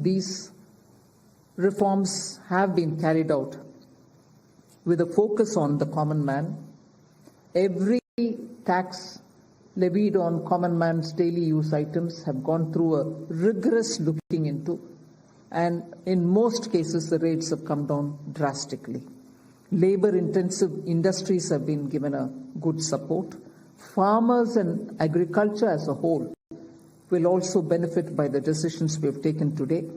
these reforms have been carried out with a focus on the common man. Every tax levied on common man's daily use items have gone through a rigorous looking into, and in most cases the rates have come down drastically. Labor-intensive industries have been given a good support. Farmers and agriculture as a whole will also benefit by the decisions we have taken today.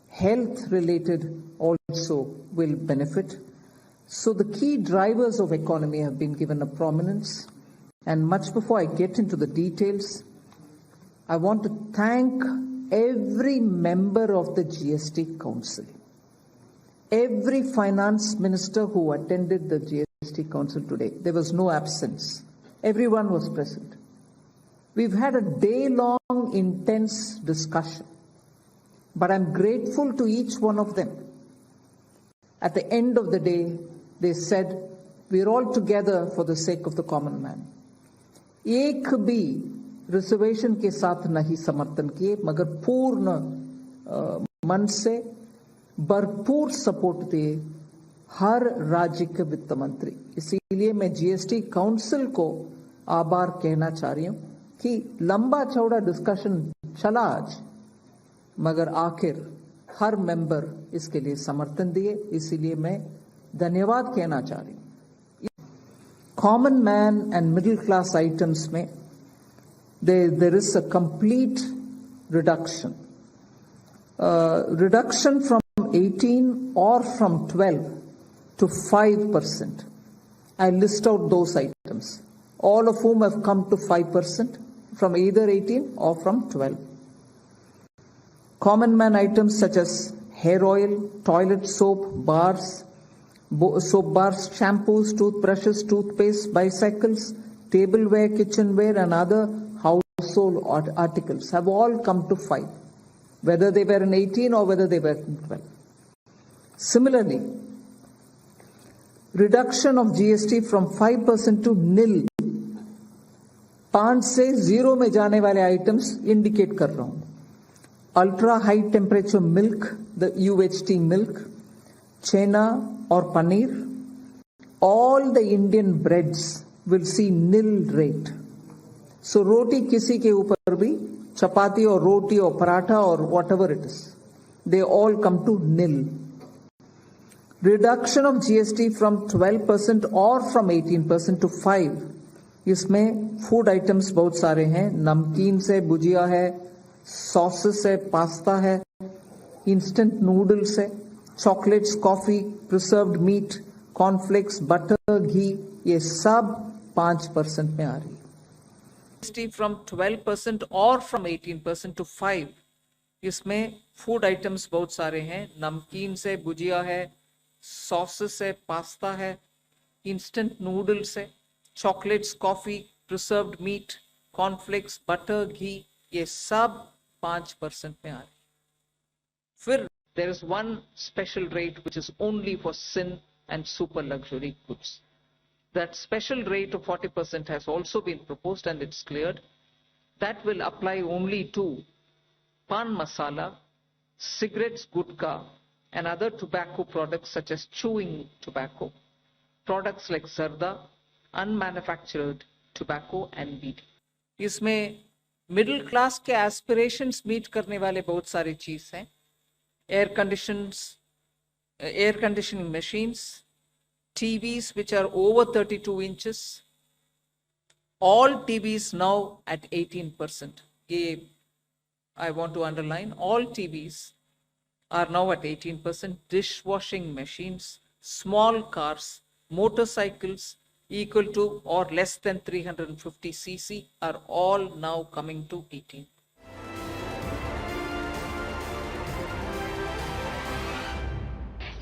Health-related also will benefit. So the key drivers of economy have been given a prominence. And much before I get into the details, I want to thank every member of the GST Council. Every finance minister who attended the GST Council today, there was no absence. Everyone was present. We've had a day-long intense discussion, but I'm grateful to each one of them. At the end of the day, they said, we're all together for the sake of the common man. एक भी reservation के साथ नहीं समर्थन किए, मगर पूर्ण मन से भरपूर सपोर्ट दिए हर राज्य के वित्त मंत्री। इसीलिए मैं जीएसटी काउंसिल को आभार कहना चाह रही हूं कि लंबा चौड़ा डिस्कशन चला आज, मगर आखिर हर मेंबर इसके लिए समर्थन दिए, इसीलिए मैं धन्यवाद कहना चाह रही हूं। Common man and middle class items में there is a complete reduction. Reduction from 18 or from 12 to 5%. I list out those items, all of whom have come to 5% from either 18 or from 12. Common man items such as hair oil, toilet soap, bars, shampoos, toothbrushes, toothpaste, bicycles, tableware, kitchenware and other household articles have all come to 5, whether they were in 18 or whether they were in 12. Similarly, reduction of GST from 5% to nil. 5 से 0 में जाने वाले items indicate कर रहा हूं. Ultra high temperature milk, the UHT milk, chena or paneer, all the Indian breads will see nil rate. So roti kisi ke upar bhi, chapati or roti or paratha or whatever it is, they all come to nil. Reduction of GST from 12% or from 18% to 5%. इसमें food items बहुत सारे हैं, नमकीन से भुजिया है, sauces है, pasta है, instant noodles है, chocolates, coffee, preserved meat, cornflakes, butter, घी, ये सब 5% में आ रही है. GST from 12% or from 18% to 5%. इसमें फूड आइटम्स बहुत सारे हैं, नमकीन से भुजिया है, सॉसेस है, पास्ता है, इंस्टेंट नूडल्स है, chocolates, coffee, preserved meat, cornflakes, butter, घी, ये सब 5% में आ रही. फिर there is one special rate which is only for sin and super luxury goods. That special rate of 40% has also been proposed and it's cleared. That will apply only to pan masala, cigarettes, gutka, and other tobacco products such as chewing tobacco, products like zarda, unmanufactured tobacco and weed. इसमें middle class के aspirations meet करने वाले बहुत सारी चीज हैं. Air conditioning machines, TVs which are over 32 inches, all TVs now at 18%. I want to underline, all TVs are now at 18%. Dishwashing machines, small cars, motorcycles equal to or less than 350 cc are all now coming to 18%.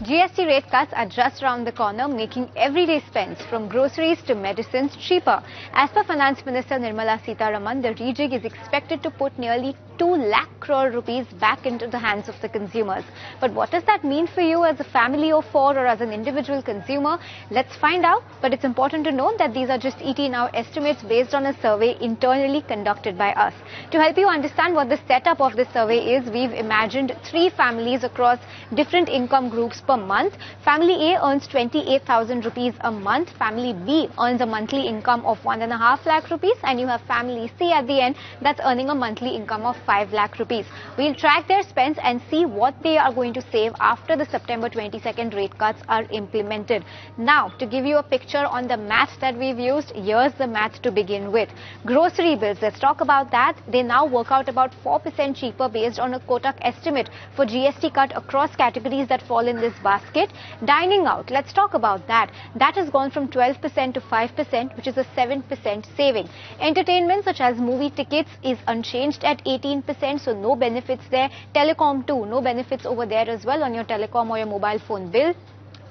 GST rate cuts are just around the corner, making everyday spends from groceries to medicines cheaper. As per Finance Minister Nirmala Sitharaman, the rejig is expected to put nearly 2 lakh crore rupees back into the hands of the consumers. But what does that mean for you as a family of 4 or as an individual consumer? Let's find out. But it's important to note that these are just ET Now estimates based on a survey internally conducted by us. To help you understand what the setup of this survey is, we've imagined 3 families across different income groups per month. Family A earns 28,000 rupees a month. Family B earns a monthly income of 1.5 lakh rupees, and you have family C at the end that's earning a monthly income of 5 lakh rupees. We'll track their spends and see what they are going to save after the September 22nd rate cuts are implemented. Now, to give you a picture on the math that we've used, here's the math to begin with. Grocery bills, let's talk about that. They now work out about 4% cheaper based on a Kotak estimate for GST cut across categories that fall in this basket. Dining out, let's talk about that. That has gone from 12% to 5%, which is a 7% saving. Entertainment such as movie tickets is unchanged at 18%, so no benefits there. Telecom too, no benefits over there as well on your telecom or your mobile phone bill.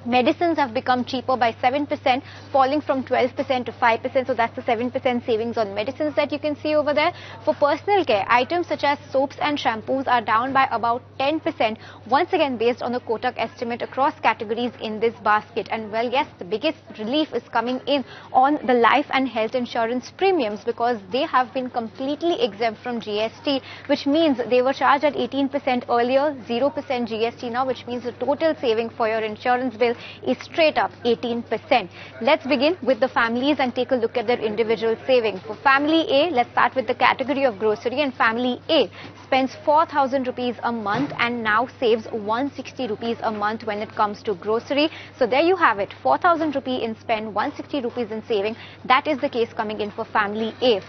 Medicines have become cheaper by 7%, falling from 12% to 5%. So that's the 7% savings on medicines that you can see over there. For personal care, items such as soaps and shampoos are down by about 10%, once again based on the Kotak estimate across categories in this basket. And well, yes, the biggest relief is coming in on the life and health insurance premiums, because they have been completely exempt from GST, which means they were charged at 18% earlier, 0% GST now, which means the total saving for your insurance bill is straight up 18%. Let's begin with the families and take a look at their individual savings. For family A, let's start with the category of grocery, and family A spends 4,000 rupees a month and now saves 160 rupees a month when it comes to grocery. So there you have it, 4,000 rupee in spend, 160 rupees in saving. That is the case coming in for family A.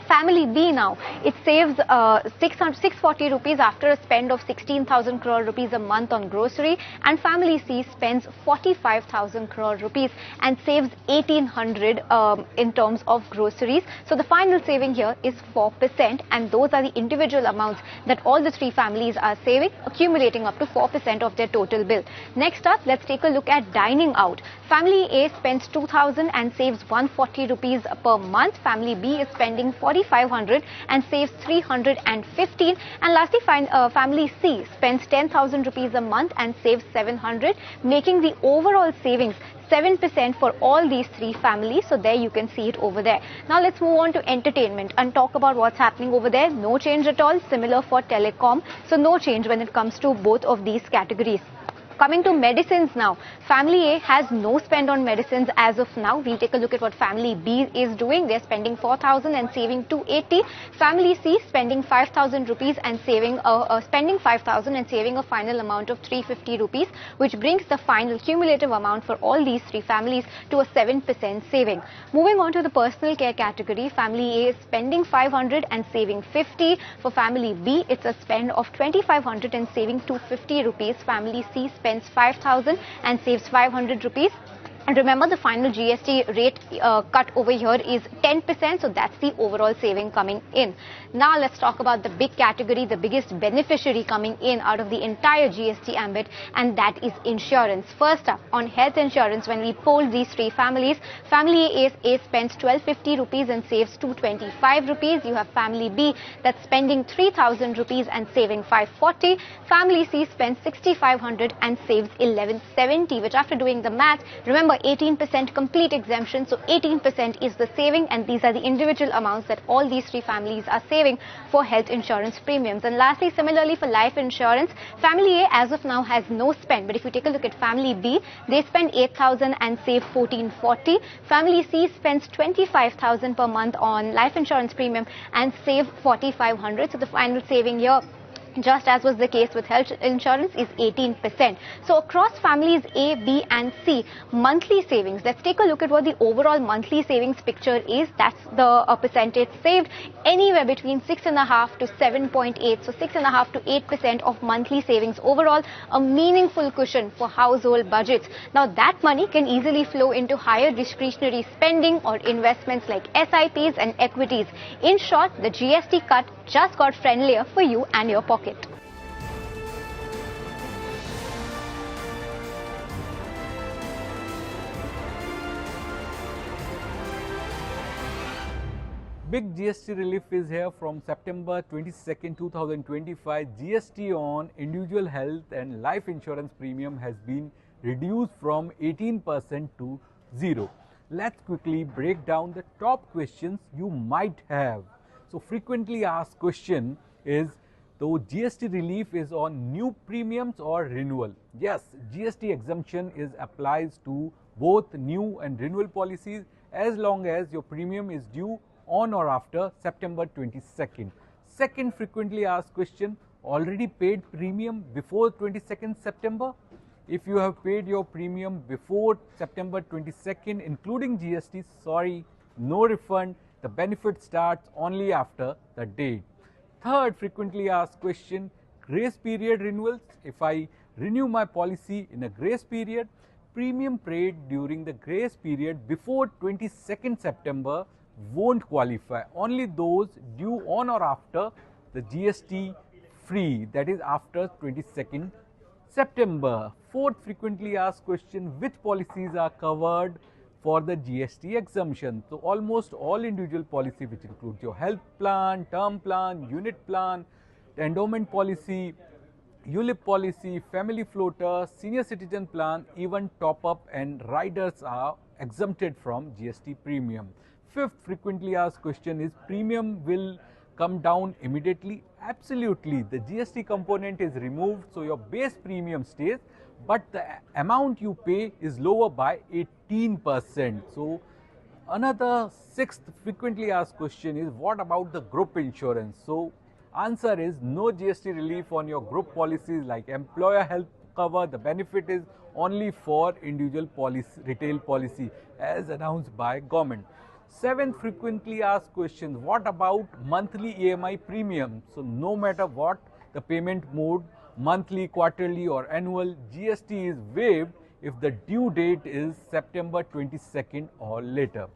Family B now, it saves 640 rupees after a spend of 16,000 crore rupees a month on grocery, and family C spends 45,000 crore rupees and saves 1,800 in terms of groceries. So the final saving here is 4%, and those are the individual amounts that all the 3 families are saving, accumulating up to 4% of their total bill. Next up, let's take a look at dining out. Family A spends 2,000 and saves 140 rupees per month. Family B is spending 4,500 and saves 315. And lastly, family C spends 10,000 rupees a month and saves 700, making the overall savings 7% for all these 3 families. So there you can see it over there. Now let's move on to entertainment and talk about what's happening over there. No change at all. Similar for telecom. So no change when it comes to both of these categories. Coming to medicines now, family A has no spend on medicines as of now. We'll take a look at what family B is doing. They're spending 4,000 and saving 280. Family C spending 5,000 rupees and saving spending 5,000 and saving a final amount of 350 rupees, which brings the final cumulative amount for all these 3 families to a 7% saving. Moving on to the personal care category, family A is spending 500 and saving 50. For family B, it's a spend of 2,500 and saving 250 rupees. Family C spends 5,000 and saves 500 rupees. And remember, the final GST rate cut over here is 10%, so that's the overall saving coming in. Now let's talk about the big category, the biggest beneficiary coming in out of the entire GST ambit, and that is insurance. First up, on health insurance, when we poll these 3 families, family A spends 1,250 rupees and saves 225 rupees. You have family B that's spending 3,000 rupees and saving 540. Family C spends 6,500 and saves 1,170, which after doing the math, remember 18% complete exemption, so 18% is the saving, and these are the individual amounts that all these 3 families are saving for health insurance premiums. And lastly, similarly for life insurance, family A as of now has no spend, but if you take a look at family B, they spend 8,000 and save 1,440. Family C spends 25,000 per month on life insurance premium and save 4,500. So the final saving here, just as was the case with health insurance, is 18%. So across families A, B and C, monthly savings, let's take a look at what the overall monthly savings picture is. That's the percentage saved, anywhere between 6.5 to 7.8. So 6.5 to 8% of monthly savings overall, a meaningful cushion for household budgets. Now that money can easily flow into higher discretionary spending or investments like SIPs and equities. In short, the GST cut just got friendlier for you and your pocket. Big GST relief is here from September 22nd, 2025. GST on individual health and life insurance premium has been reduced from 18% to 0. Let's quickly break down the top questions you might have. So frequently asked question is, though GST relief is on new premiums or renewal? Yes, GST exemption applies to both new and renewal policies as long as your premium is due on or after September 22nd. Second frequently asked question, already paid premium before 22nd September? If you have paid your premium before September 22nd, including GST, sorry, no refund. The benefit starts only after the date. Third frequently asked question, grace period renewals. If I renew my policy in a grace period, premium paid during the grace period before 22nd September won't qualify. Only those due on or after the GST free, that is after 22nd September. Fourth frequently asked question, which policies are covered for the GST exemption? So almost all individual policy, which includes your health plan, term plan, unit plan, endowment policy, ULIP policy, family floater, senior citizen plan, even top up and riders are exempted from GST premium. Fifth frequently asked question is, premium will come down immediately? Absolutely. The GST component is removed, so your base premium stays, but the amount you pay is lower by 18%. So another sixth frequently asked question is, what about the group insurance? So answer is no GST relief on your group policies like employer health cover. The benefit is only for individual policy, retail policy as announced by government. Seventh frequently asked question, what about monthly EMI premium? So no matter what the payment mode, monthly, quarterly or annual, GST is waived if the due date is September 22nd or later.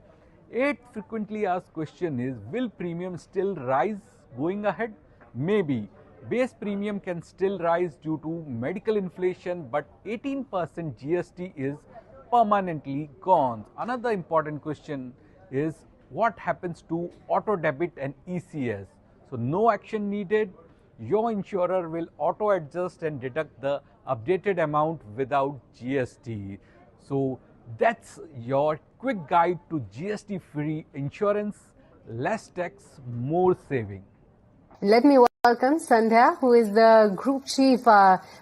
Eighth frequently asked question is, will premium still rise going ahead? Maybe. Base premium can still rise due to medical inflation, but 18% GST is permanently gone. Another important question is, what happens to auto debit and ECS? So no action needed. Your insurer will auto adjust and deduct the updated amount without GST. So that's your quick guide to GST free insurance. Less tax, more saving. Let me welcome Sandhya, who is the Group Chief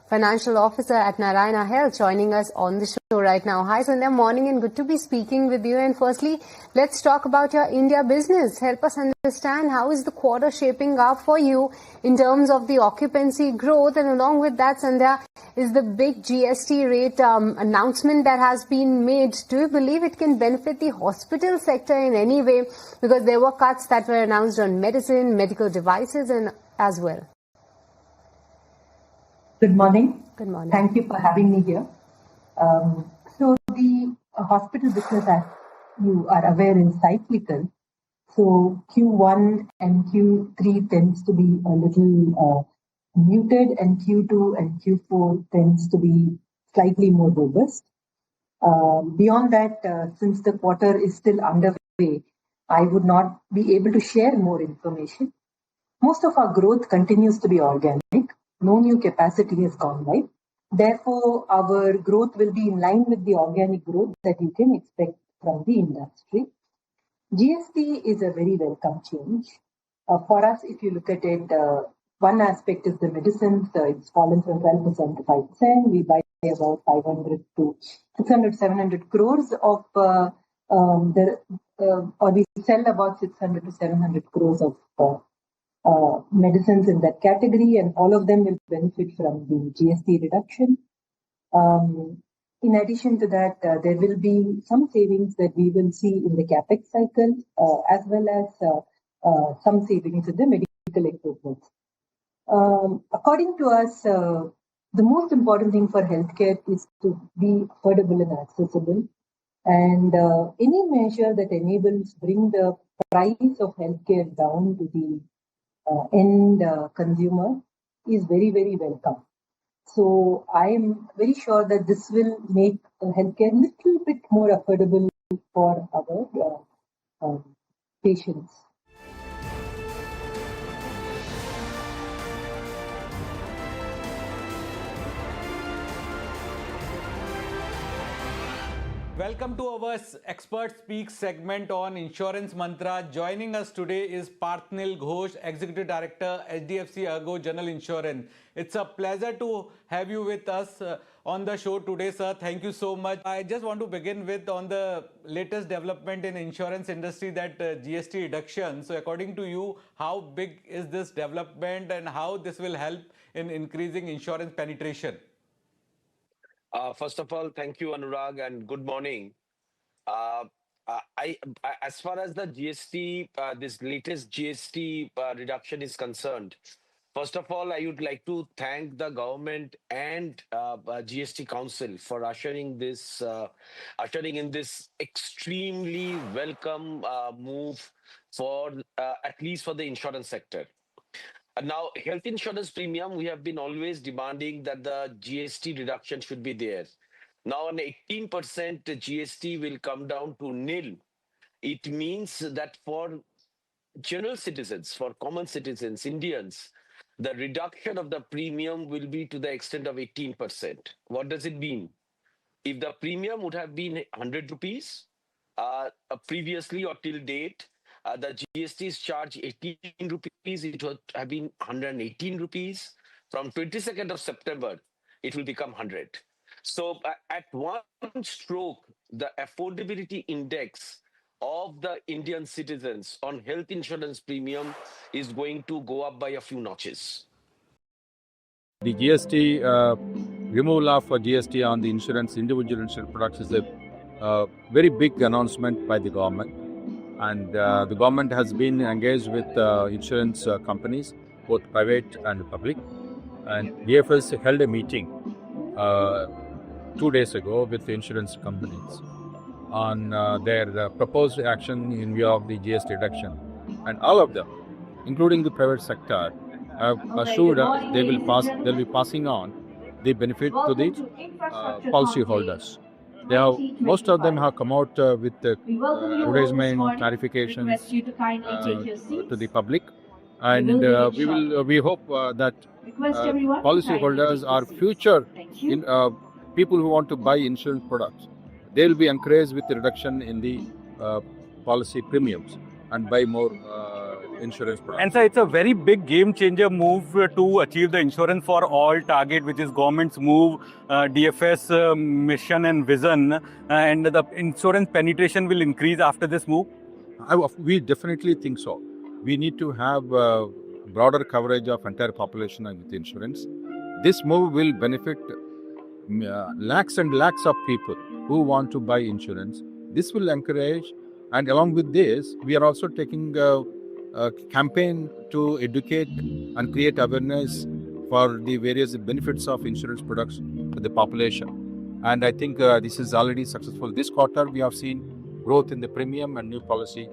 Financial Officer at Narayana Health, joining us on the show right now. Hi Sandhya, morning and good to be speaking with you. And firstly, let's talk about your India business. Help us understand how is the quarter shaping up for you in terms of the occupancy growth, and along with that, Sandhya, is the big GST rate announcement that has been made. Do you believe it can benefit the hospital sector in any way? Because there were cuts that were announced on medicine, medical devices and as well. Good morning. Good morning. Thank you for having me here. So the hospital business, as you are aware, is cyclical. So Q1 and Q3 tends to be a little muted, and Q2 and Q4 tends to be slightly more robust. Beyond that, since the quarter is still underway, I would not be able to share more information. Most of our growth continues to be organic. No new capacity has gone live. Therefore, our growth will be in line with the organic growth that you can expect from the industry. GST is a very welcome change. For us, if you look at it, one aspect is the medicines. It's fallen from 12% to 5%. We buy about 500 to 600, 700 crores of, or we sell about 600 to 700 crores of medicines in that category, and all of them will benefit from the GST reduction. In addition to that, there will be some savings that we will see in the capex cycle, as well as some savings in the medical equipment. According to us, the most important thing for healthcare is to be affordable and accessible. And any measure that enables bring the price of healthcare down to the end consumer is very, very welcome. So I am very sure that this will make healthcare a little bit more affordable for our patients. Welcome to our Expert Speak segment on Insurance Mantra. Joining us today is Parthnil Ghosh, Executive Director, HDFC Ergo General Insurance. It's a pleasure to have you with us on the show today, sir. Thank you so much. I just want to begin with on the latest development in insurance industry, that GST reduction. So according to you, how big is this development and how this will help in increasing insurance penetration? First of all, thank you, Anurag, and good morning. Uh, as far as the GST, this latest GST reduction is concerned, first of all, I would like to thank the government and GST Council for ushering in this extremely welcome move for at least for the insurance sector. Now, health insurance premium, we have been always demanding that the GST reduction should be there. Now, an 18% GST will come down to nil. It means that for general citizens, for common citizens, Indians, the reduction of the premium will be to the extent of 18%. What does it mean? If the premium would have been 100 rupees previously or till date, the GST is charged 18 rupees. It would have been 118 rupees. From 22nd of September, it will become 100. So at one stroke, the affordability index of the Indian citizens on health insurance premium is going to go up by a few notches. The GST removal of GST on the individual insurance products is a very big announcement by the government. And the government has been engaged with insurance companies, both private and public. And DFS held a meeting 2 days ago with the insurance companies on their proposed action in view of the GST reduction. And all of them, including the private sector, have assured they'll be passing on the benefit to the policyholders. Most of them have come out with advertisement clarifications to the public, and we hope that policyholders are future people who want to buy insurance products. They will be encouraged with the reduction in the policy premiums and buy more insurance products. And sir, it's a very big game changer move to achieve the insurance for all target, which is government's move, DFS mission and vision, and the insurance penetration will increase after this move. We definitely think so. We need to have broader coverage of entire population with insurance. This move will benefit lakhs and lakhs of people who want to buy insurance. This will encourage, and along with this, we are also taking a campaign to educate and create awareness for the various benefits of insurance products to the population. And I think this is already successful. This quarter, we have seen growth in the premium and new policies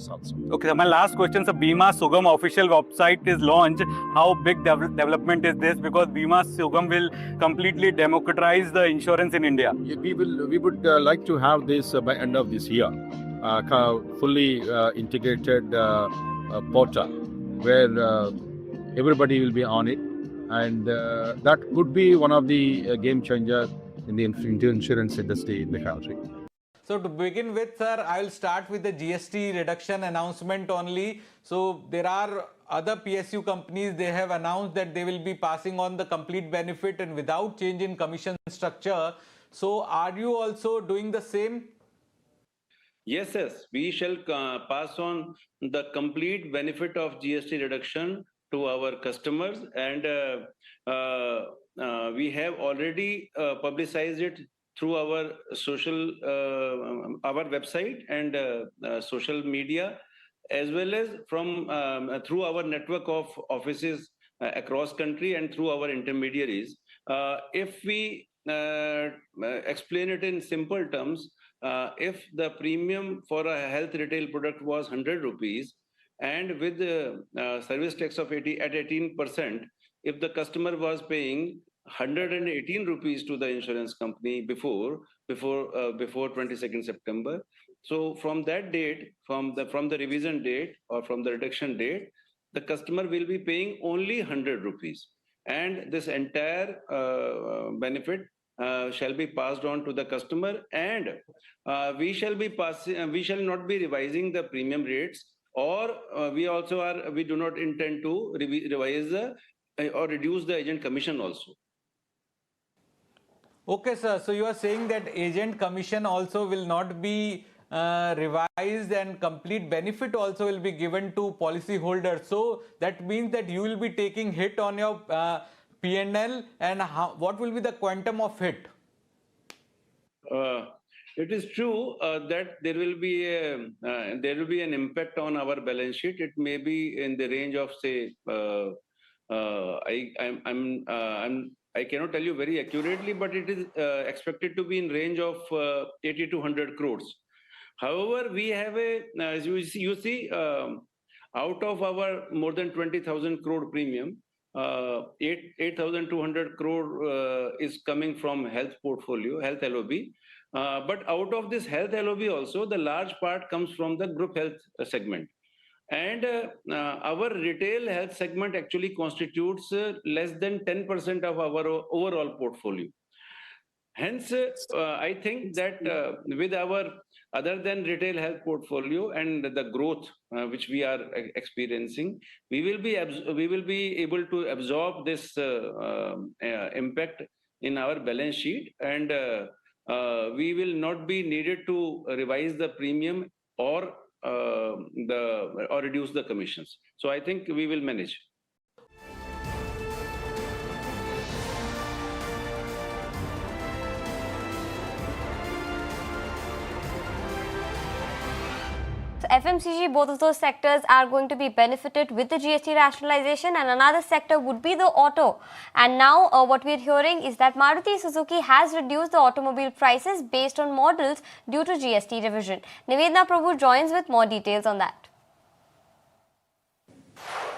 also. Okay, so my last question, so Bima Sugam official website is launched. How big development is this? Because Bima Sugam will completely democratize the insurance in India. We would like to have this by end of this year. Fully integrated portal where everybody will be on it, and that could be one of the game changer in the insurance industry in the country. So to begin with, sir, I will start with the GST reduction announcement only. So there are other PSU companies, they have announced that they will be passing on the complete benefit and without change in commission structure. So are you also doing the same? Yes, we shall pass on the complete benefit of GST reduction to our customers, and we have already publicized it through our our website and social media, as well as from through our network of offices across country and through our intermediaries. If we explain it in simple terms, if the premium for a health retail product was 100 rupees, and with the service tax of 18%, if the customer was paying 118 rupees to the insurance company before 22nd September, so from that date, from the revision date or from the reduction date, the customer will be paying only 100 rupees, and this entire benefit shall be passed on to the customer, and we shall not be revising the premium rates, or we do not intend to revise or reduce the agent commission also. Okay, sir. So you are saying that agent commission also will not be revised, and complete benefit also will be given to policyholders. So that means that you will be taking hit on your P&L, and what will be the quantum of hit? It is true that there will be an impact on our balance sheet. It may be in the range of, say, I cannot tell you very accurately, but it is expected to be in range of 80 to 100 crores. However, we have as you see, out of our more than 20,000 crore premium, 8,200 crore is coming from health portfolio, health LOB. But out of this health LOB also, the large part comes from the group health segment. And our retail health segment actually constitutes less than 10% of our overall portfolio. Hence, I think that with our other than retail health portfolio and the growth which we are experiencing, we will be able to absorb this impact in our balance sheet, and we will not be needed to revise the premium or reduce the commissions. So I think we will manage. So FMCG, both of those sectors are going to be benefited with the GST rationalization, and another sector would be the auto. And now what we're hearing is that Maruti Suzuki has reduced the automobile prices based on models due to GST revision. Nivedna Prabhu joins with more details on that.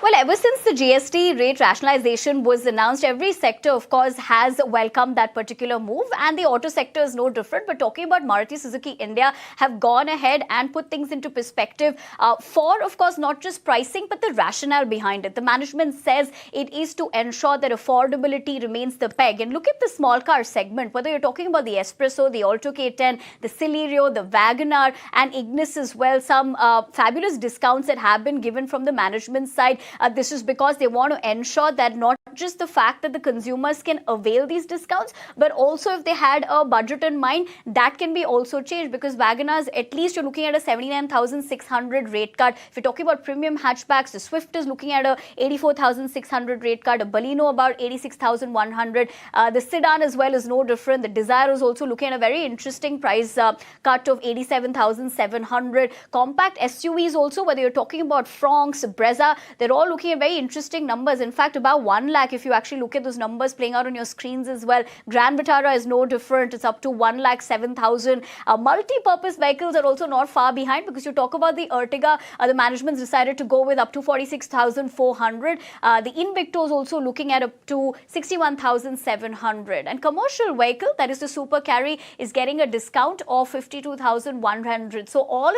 Well, ever since the GST rate rationalization was announced, every sector, of course, has welcomed that particular move, and the auto sector is no different. But talking about Maruti Suzuki India, have gone ahead and put things into perspective for, of course, not just pricing, but the rationale behind it. The management says it is to ensure that affordability remains the peg. And look at the small car segment, whether you're talking about the Espresso, the Alto K10, the Celerio, the Wagoner, and Ignis as well, some fabulous discounts that have been given from the management side. This is because they want to ensure that not just the fact that the consumers can avail these discounts, but also if they had a budget in mind, that can be also changed, because Wagoners, at least you're looking at a 79,600 rate card. If you're talking about premium hatchbacks, the Swift is looking at a 84,600 rate card, a Baleno about 86,100. The sedan as well is no different. The Desire is also looking at a very interesting price cut of 87,700. Compact SUVs also, whether you're talking about Fronx, Brezza, they're all looking at very interesting numbers. In fact, about 1 lakh, if you actually look at those numbers playing out on your screens as well. Grand Vitara is no different. It's up to 1,07,000. Multi-purpose vehicles are also not far behind, because you talk about the Ertiga, the management's decided to go with up to 46,400. The Invicto is also looking at up to 61,700. And commercial vehicle, that is the Super Carry, is getting a discount of 52,100. So all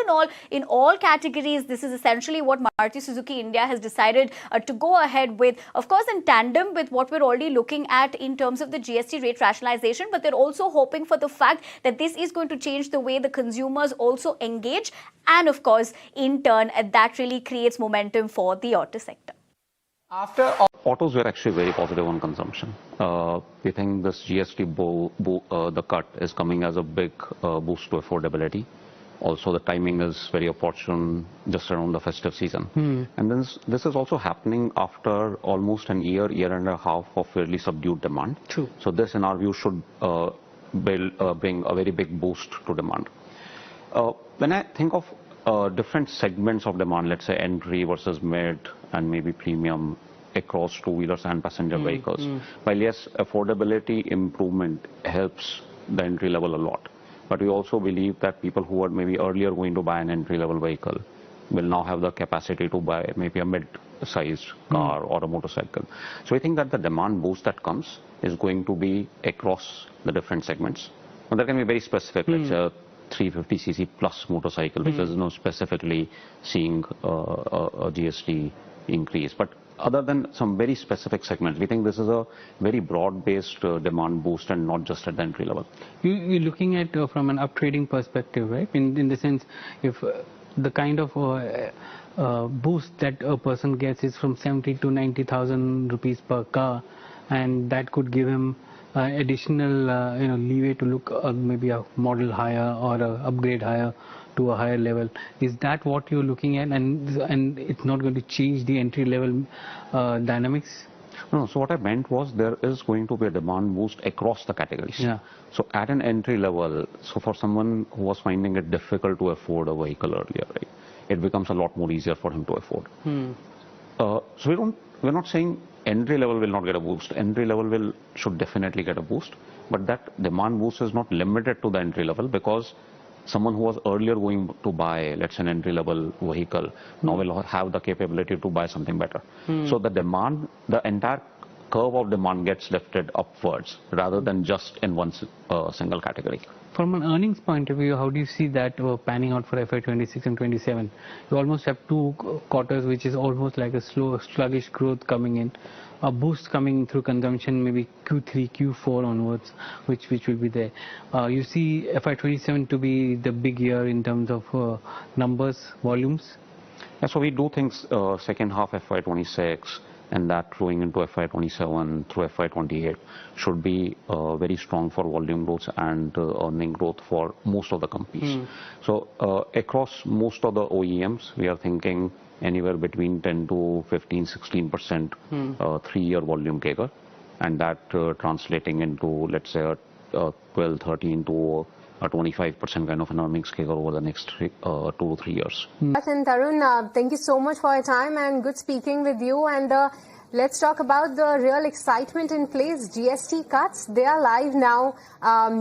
in all categories, this is essentially what Maruti Suzuki India has decided to go ahead with. Of course, in tandem with what we're already looking at in terms of the GST rate rationalization, but they're also hoping for the fact that this is going to change the way the consumers also engage, and of course, in turn, that really creates momentum for the auto sector. After autos were actually very positive on consumption. We think this GST the cut is coming as a big boost to affordability. Also, the timing is very opportune just around the festive season. And then this is also happening after almost an year and a half of fairly subdued demand. True. So this, in our view, should bring a very big boost to demand. When I think of different segments of demand, let's say entry versus mid and maybe premium across two-wheelers and passenger vehicles, while yes, affordability improvement helps the entry level a lot. But we also believe that people who were maybe earlier going to buy an entry-level vehicle will now have the capacity to buy maybe a mid-sized car or a motorcycle. So I think that the demand boost that comes is going to be across the different segments. And that can be very specific, like a 350cc plus motorcycle, which is specifically seeing a GST increase. But other than some very specific segments, we think this is a very broad-based demand boost and not just at the entry level. You're looking at from an up-trading perspective, right? In the sense, if the kind of boost that a person gets is from 70 to 90,000 rupees per car, and that could give him additional leeway to look maybe a model higher or a upgrade higher to a higher level. Is that what you're looking at, and it's not going to change the entry level dynamics? No, so what I meant was there is going to be a demand boost across the categories. Yeah. So at an entry level, so for someone who was finding it difficult to afford a vehicle earlier, right, it becomes a lot more easier for him to afford. So we're not saying entry level will not get a boost. Entry level should definitely get a boost, but that demand boost is not limited to the entry level, because someone who was earlier going to buy, let's say, an entry-level vehicle, now will have the capability to buy something better. So the demand, the entire curve of demand gets lifted upwards rather than just in one single category. From an earnings point of view, how do you see that panning out for FY26 and 27? You almost have 2 quarters, which is almost like a slow, sluggish growth coming in. A boost coming through consumption, maybe Q3, Q4 onwards, which will be there. You see FY27 to be the big year in terms of numbers, volumes? Yeah, so we do think second half FY26 and that flowing into FY27 through FY28 should be very strong for volume growth and earning growth for most of the companies. So across most of the OEMs, we are thinking anywhere between 10 to 15, 16% 3-year volume CAGR, and that translating into, let's say, a 12, 13 to a 25% kind of an earnings CAGR over the next 2 to 3 years. And Tarun, thank you so much for your time and good speaking with you. And let's talk about the real excitement in place. GST cuts, they are live now.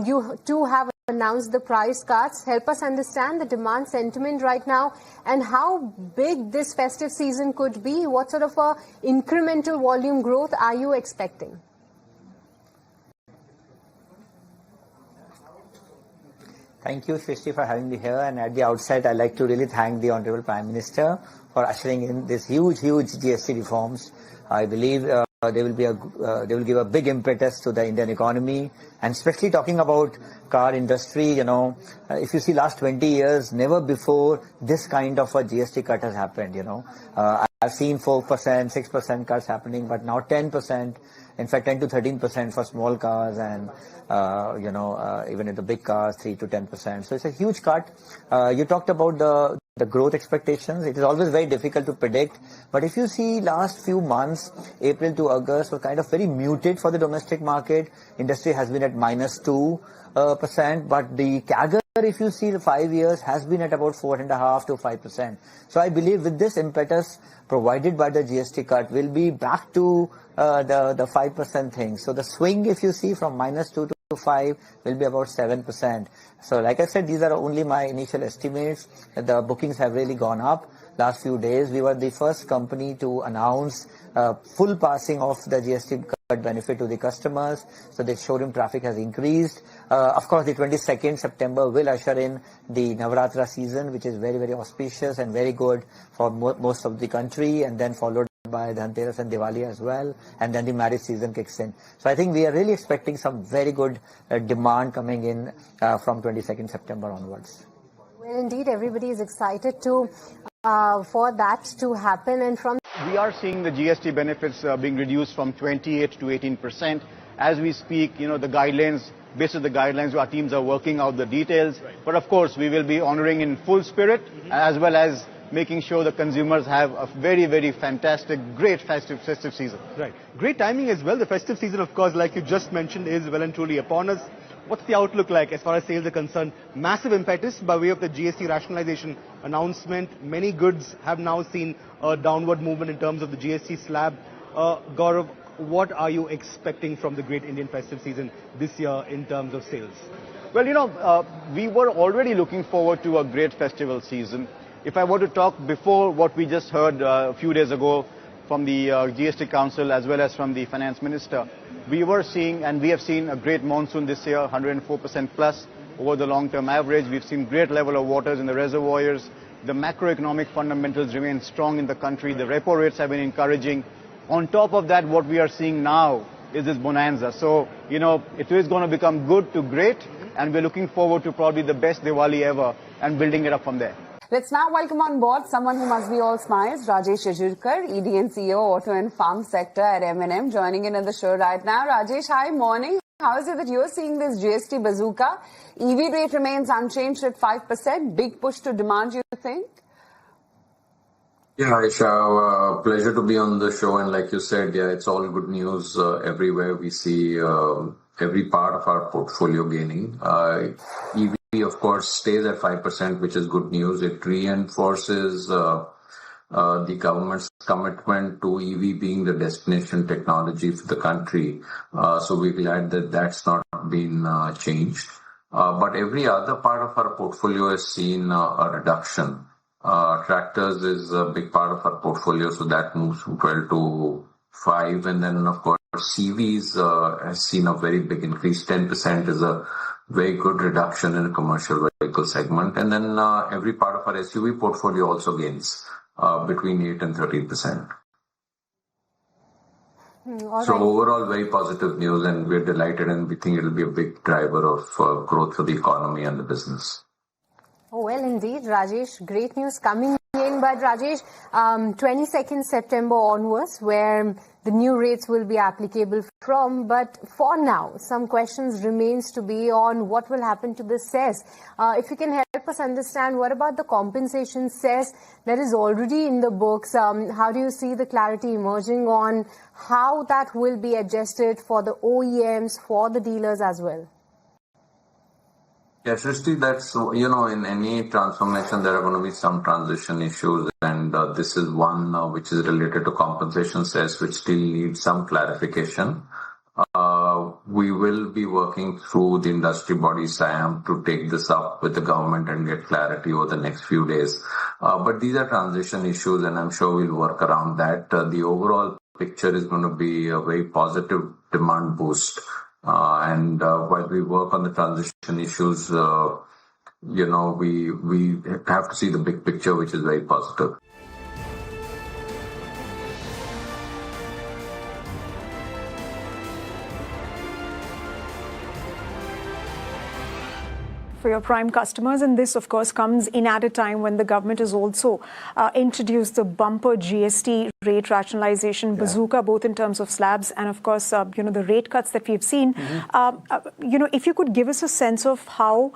You too have announced the price cuts. Help us understand the demand sentiment right now and how big this festive season could be. What sort of a incremental volume growth are you expecting? Thank you, Srishti, for having me here. And at the outset, I'd like to really thank the Honorable Prime Minister for ushering in this huge GST reforms. I believe they will give a big impetus to the Indian economy, and especially talking about car industry. You know, if you see last 20 years, never before this kind of a GST cut has happened. You know, I've seen 4%, 6% cuts happening, but now 10%. In fact, 10 to 13% for small cars, and even in the big cars, 3 to 10%. So it's a huge cut. You talked about the growth expectations. It is always very difficult to predict. But if you see last few months, April to August were kind of very muted for the domestic market. Industry has been at -2%, but the CAGR, if you see the 5 years, has been at about 4.5% to 5%. So I believe with this impetus provided by the GST cut, we'll be back to the 5% thing. So the swing, if you see, from -2 to 5 will be about 7%. So like I said, these are only my initial estimates. The bookings have really gone up. Last few days, we were the first company to announce full passing of the GST cut benefit to the customers. So the showroom traffic has increased. Of course, the 22nd September will usher in the Navratri season, which is very, very auspicious and very good for most of the country, and then followed by Dhanteras and Diwali as well, and then the marriage season kicks in. So I think we are really expecting some very good demand coming in from 22nd September onwards. Well, indeed, everybody is excited to for that to happen. And from we are seeing the GST benefits being reduced from 28 to 18%. As we speak, the guidelines, based on the guidelines, our teams are working out the details. Right. But of course, we will be honoring in full spirit, as well as making sure the consumers have a very, very fantastic, great festive season. Right. Great timing as well. The festive season, of course, like you just mentioned, is well and truly upon us. What's the outlook like as far as sales are concerned? Massive impetus by way of the GST rationalization announcement. Many goods have now seen a downward movement in terms of the GST slab. Gaurav, what are you expecting from the great Indian festive season this year in terms of sales? Well, we were already looking forward to a great festival season. If I were to talk before what we just heard a few days ago from the GST Council as well as from the Finance Minister, we were seeing, and we have seen, a great monsoon this year, 104% plus over the long-term average. We've seen great level of waters in the reservoirs. The macroeconomic fundamentals remain strong in the country. The repo rates have been encouraging. On top of that, what we are seeing now is this bonanza. So, it is going to become good to great, and we're looking forward to probably the best Diwali ever and building it up from there. Let's now welcome on board someone who must be all smiles, Rajesh Ajurkar, ED and CEO, Auto and Farm Sector at M&M, joining in the show right now. Rajesh, hi, morning. How is it that you're seeing this GST bazooka? EV rate remains unchanged at 5%. Big push to demand, you think? Yeah, Aisha, pleasure to be on the show. And like you said, yeah, it's all good news everywhere. We see every part of our portfolio gaining. EV, of course, stays at 5%, which is good news. It reinforces the government's commitment to EV being the destination technology for the country. So we're glad that that's not been changed. But every other part of our portfolio has seen a reduction. Tractors is a big part of our portfolio, so that moves from 12 to 5. And then, of course, CVs has seen a very big increase. 10% is a very good reduction in the commercial vehicle segment. And then every part of our SUV portfolio also gains between 8 and 13%. So overall, very positive news, and we're delighted, and we think it'll be a big driver of growth for the economy and the business. Oh, well, indeed, Rajesh, great news coming in. But Rajesh, 22nd September onwards, where the new rates will be applicable from. But for now, some questions remains to be on what will happen to the cess. If you can help us understand, what about the compensation cess that is already in the books? How do you see the clarity emerging on how that will be adjusted for the OEMs, for the dealers as well? Yeah, Shrishti, that's, in any transformation, there are going to be some transition issues, and this is one which is related to compensation cess, which still needs some clarification. We will be working through the industry body SIAM to take this up with the government and get clarity over the next few days. But these are transition issues, and I'm sure we'll work around that. The overall picture is going to be a very positive demand boost. And while we work on the transition issues, we have to see the big picture, which is very positive. For your prime customers, and this of course comes in at a time when the government has also introduced the bumper GST rate rationalization bazooka, both in terms of slabs and of course the rate cuts that we've seen. If you could give us a sense of how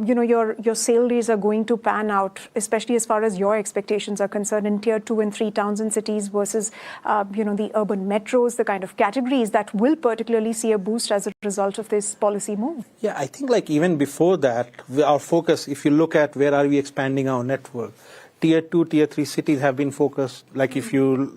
your sale days are going to pan out, especially as far as your expectations are concerned in tier 2 and 3 towns and cities versus the urban metros, the kind of categories that will particularly see a boost as a result of this policy move. Yeah, I think even before that, our focus, if you look at where are we expanding our network, tier 2, tier 3 cities have been focused. If you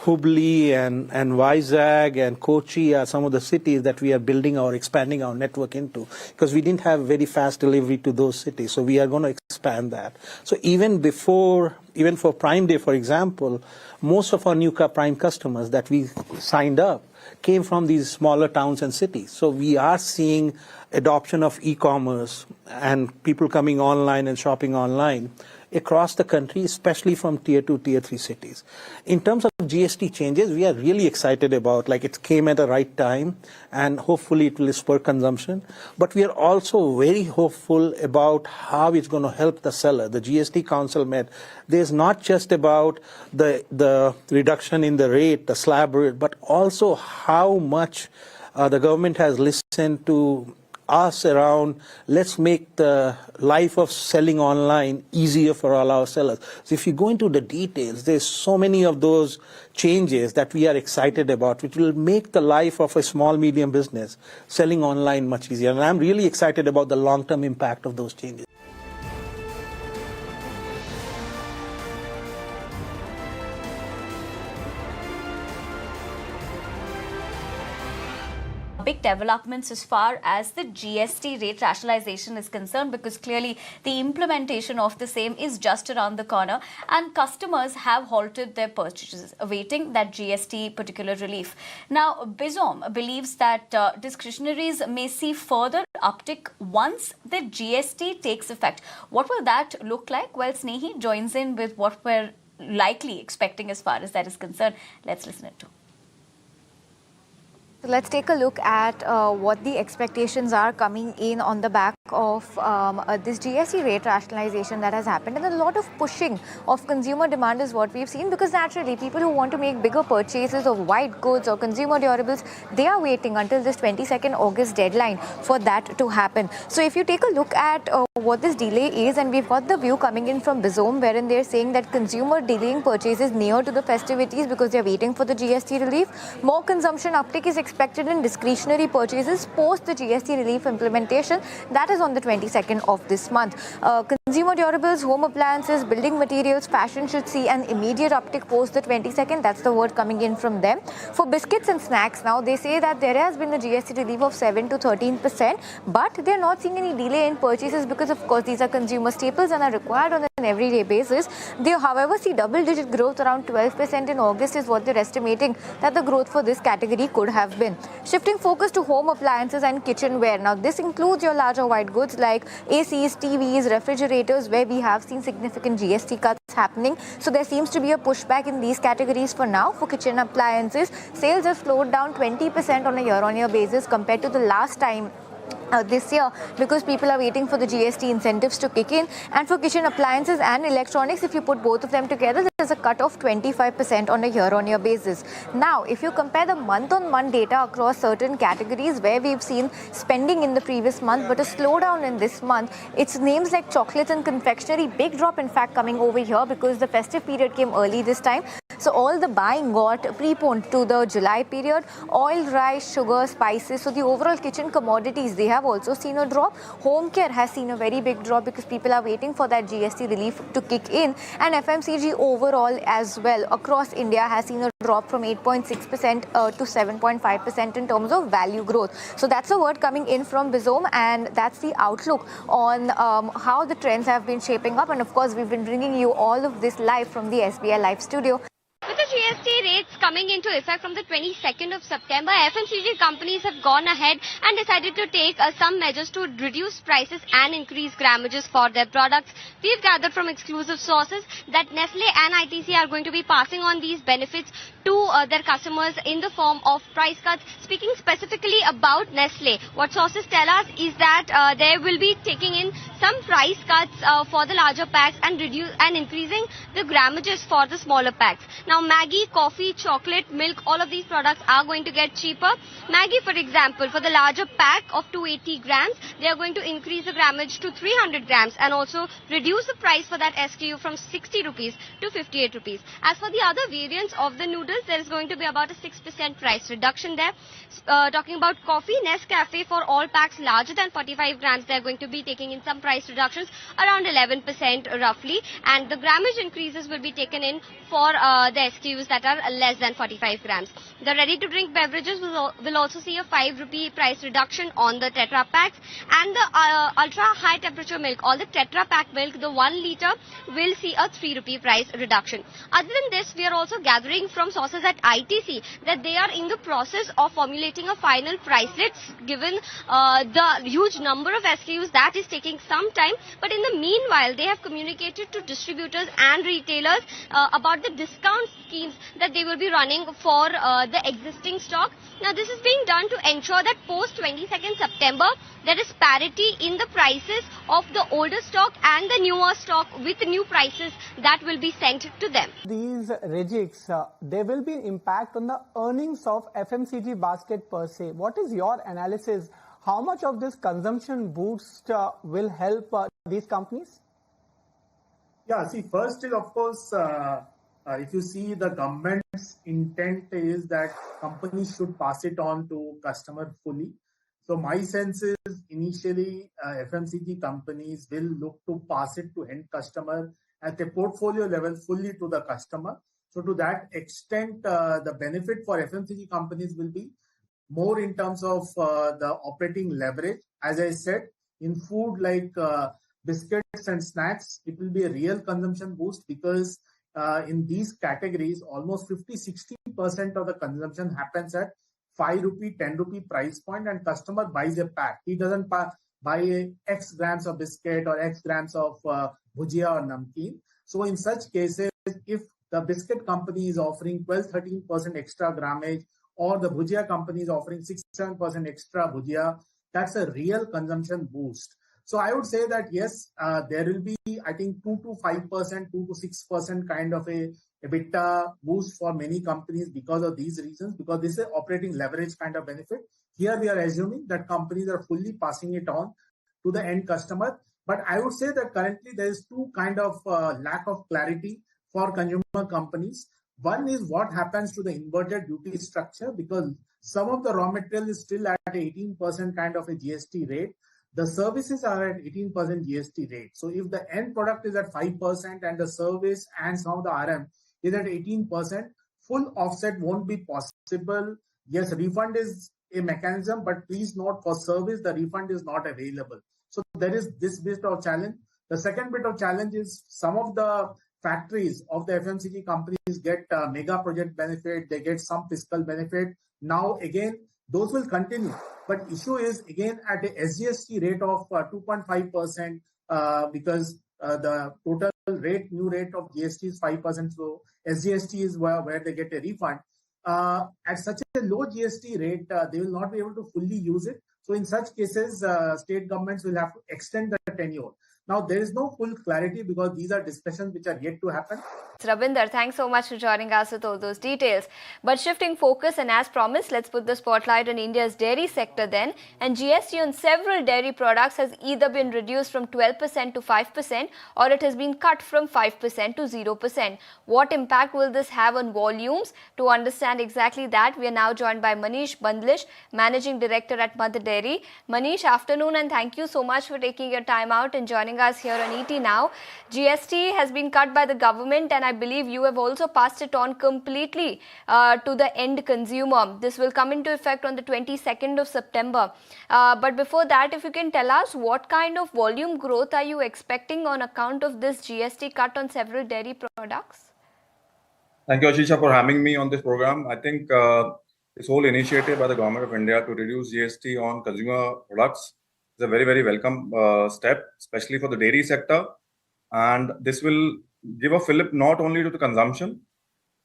Hubli and Vizag and Kochi are some of the cities that we are building or expanding our network into, because we didn't have very fast delivery to those cities. So we are going to expand that. So even for Prime Day, for example, most of our new Prime customers that we signed up came from these smaller towns and cities. So we are seeing adoption of e-commerce and people coming online and shopping online across the country, especially from tier 2, tier 3 cities. In terms of GST changes, we are really excited about, it came at the right time, and hopefully it will spur consumption. But we are also very hopeful about how it's going to help the seller. The GST Council met. There's not just about the reduction in the rate, the slab rate, but also how much the government has listened to us around, let's make the life of selling online easier for all our sellers. So if you go into the details, there's so many of those changes that we are excited about, which will make the life of a small, medium business selling online much easier. And I'm really excited about the long-term impact of those changes. Big developments as far as the GST rate rationalization is concerned, because clearly the implementation of the same is just around the corner and customers have halted their purchases, awaiting that GST particular relief. Now, Bizom believes that discretionaries may see further uptick once the GST takes effect. What will that look like? Well, Snehi joins in with what we're likely expecting as far as that is concerned? Let's listen it to. So let's take a look at what the expectations are coming in on the back of this GST rate rationalization that has happened, and a lot of pushing of consumer demand is what we've seen, because naturally people who want to make bigger purchases of white goods or consumer durables, they are waiting until this 22nd August deadline for that to happen. So if you take a look at what this delay is, and we've got the view coming in from Bizome wherein they're saying that consumer delaying purchases near to the festivities because they're waiting for the GST relief. More consumption uptick is expected in discretionary purchases post the GST relief implementation. That is on the 22nd of this month. Consumer durables, home appliances, building materials, fashion should see an immediate uptick post the 22nd. That's the word coming in from them. For biscuits and snacks now, they say that there has been a GST relief of 7 to 13%, but they're not seeing any delay in purchases because, of course, these are consumer staples and are required on an everyday basis. They, however, see double-digit growth around 12% in August is what they're estimating that the growth for this category could have been. Shifting focus to home appliances and kitchenware. Now, this includes your larger white goods like ACs, TVs, refrigerators, where we have seen significant GST cuts happening. So there seems to be a pushback in these categories for now. For kitchen appliances, sales have slowed down 20% on a year-on-year basis compared to the last time this year, because people are waiting for the GST incentives to kick in. And for kitchen appliances and electronics, if you put both of them together, there's a cut of 25% on a year-on-year basis. Now, if you compare the month-on-month data across certain categories where we've seen spending in the previous month but a slowdown in this month, it's names like chocolates and confectionery, big drop in fact coming over here because the festive period came early this time. So all the buying got preponed to the July period. Oil, rice, sugar, spices. So the overall kitchen commodities, they have also seen a drop. Home care has seen a very big drop because people are waiting for that GST relief to kick in. And FMCG overall as well across India has seen a drop from 8.6% to 7.5% in terms of value growth. So that's a word coming in from Bizome, and that's the outlook on how the trends have been shaping up. And of course, we've been bringing you all of this live from the SBI Live studio. With the GST rates coming into effect from the 22nd of September, FMCG companies have gone ahead and decided to take some measures to reduce prices and increase grammages for their products. We've gathered from exclusive sources that Nestle and ITC are going to be passing on these benefits to their customers in the form of price cuts. Speaking specifically about Nestle, what sources tell us is that they will be taking in some price cuts for the larger packs and increasing the grammages for the smaller packs. Now, Maggi, coffee, chocolate, milk, all of these products are going to get cheaper. Maggi, for example, for the larger pack of 280 grams, they are going to increase the grammage to 300 grams and also reduce the price for that SKU from 60 rupees to 58 rupees. As for the other variants of the noodles, there is going to be about a 6% price reduction there. Talking about coffee, Nescafe for all packs larger than 45 grams, they are going to be taking in some price reductions around 11% roughly, and the grammage increases will be taken in for the SKUs that are less than 45 grams. The ready-to-drink beverages will also see a 5 rupee price reduction on the Tetra packs, and the ultra-high temperature milk, all the Tetra pack milk, the 1 litre, will see a 3 rupee price reduction. Other than this, we are also gathering from sources at ITC that they are in the process of formulating a final price list, given the huge number of SKUs. That is taking some time, but in the meanwhile, they have communicated to distributors and retailers about the discount schemes that they will be running for the existing stock. Now, this is being done to ensure that post 22nd September, there is parity in the prices of the older stock and the newer stock with new prices that will be sent to them. These rejigs, there will be impact on the earnings of FMCG basket per se. What is your analysis? How much of this consumption boost will help these companies? Yeah, see, first is, of course, if you see the government's intent is that companies should pass it on to customer fully. So my sense is initially FMCG companies will look to pass it to end customer at a portfolio level fully to the customer. So to that extent, the benefit for FMCG companies will be more in terms of the operating leverage. As I said, in food like biscuits and snacks, it will be a real consumption boost because in these categories, almost 50-60% of the consumption happens at 5 rupee, 10 rupee price point, and customer buys a pack. He doesn't buy X grams of biscuit or X grams of bhujia or namkeen. So in such cases, if the biscuit company is offering 12-13% extra grammage, or the bhujia company is offering 6-7% extra bhujia, that's a real consumption boost. So I would say that yes, there will be, I think, 2 to 5%, 2 to 6% kind of a EBITDA boost for many companies because of these reasons, because this is operating leverage kind of benefit. Here we are assuming that companies are fully passing it on to the end customer. But I would say that currently there is two kind of lack of clarity for consumer companies. One is what happens to the inverted duty structure, because some of the raw material is still at 18% kind of a GST rate. The services are at 18% GST rate. So if the end product is at 5% and the service and some of the RM is at 18%, full offset won't be possible. Yes, refund is a mechanism, but please note, for service, the refund is not available. So there is this bit of challenge. The second bit of challenge is some of the factories of the FMCG companies get mega project benefit, they get some fiscal benefit. Now again, those will continue. But issue is again at a SGST rate of 2.5% because the total rate, new rate of GST is 5%. So SGST is where they get a refund. At such a low GST rate, they will not be able to fully use it. So in such cases, state governments will have to extend the tenure. Now, there is no full clarity because these are discussions which are yet to happen. Rabinder, thanks so much for joining us with all those details. But shifting focus, and as promised, let's put the spotlight on India's dairy sector then. And GST on several dairy products has either been reduced from 12% to 5% or it has been cut from 5% to 0%. What impact will this have on volumes? To understand exactly that, we are now joined by Manish Bandlish, Managing Director at Mother Dairy. Manish, afternoon, and thank you so much for taking your time out and joining us here on ET Now. GST has been cut by the government, and I believe you have also passed it on completely to the end consumer. This will come into effect on the 22nd of September. But before that, if you can tell us what kind of volume growth are you expecting on account of this GST cut on several dairy products? Thank you, Ashisha, for having me on this program. I think this whole initiative by the Government of India to reduce GST on consumer products is a very, very welcome step, especially for the dairy sector. And this will give a fillip not only to the consumption,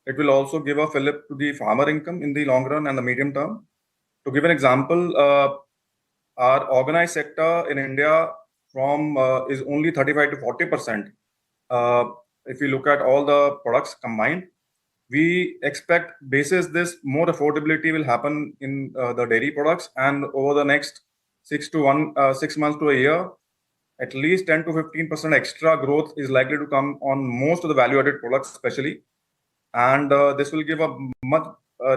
it will also give a fillip to the farmer income in the long run and the medium term. To give an example, our organized sector in India is only 35 to 40%. If you look at all the products combined, we expect basis this more affordability will happen in the dairy products, and over the next 6 months to a year, at least 10 to 15% extra growth is likely to come on most of the value-added products, especially. And this will give a much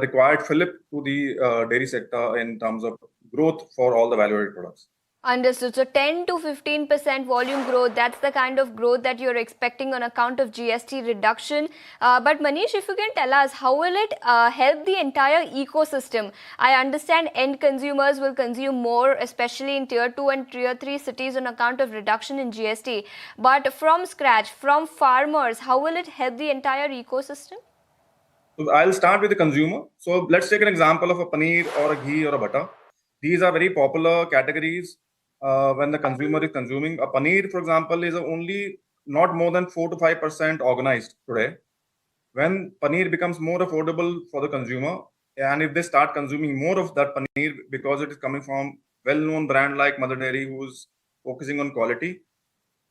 required fillip to the dairy sector in terms of growth for all the value-added products. Understood. So 10 to 15% volume growth, that's the kind of growth that you're expecting on account of GST reduction. But Manish, if you can tell us, how will it help the entire ecosystem? I understand end consumers will consume more, especially in tier 2 and tier 3 cities on account of reduction in GST. But from scratch, from farmers, how will it help the entire ecosystem? So I'll start with the consumer. So let's take an example of a paneer or a ghee or a butter. These are very popular categories. When the consumer is consuming a paneer, for example, is only not more than 4 to 5% organized today. When paneer becomes more affordable for the consumer, and if they start consuming more of that paneer because it is coming from well-known brand like Mother Dairy, who's focusing on quality,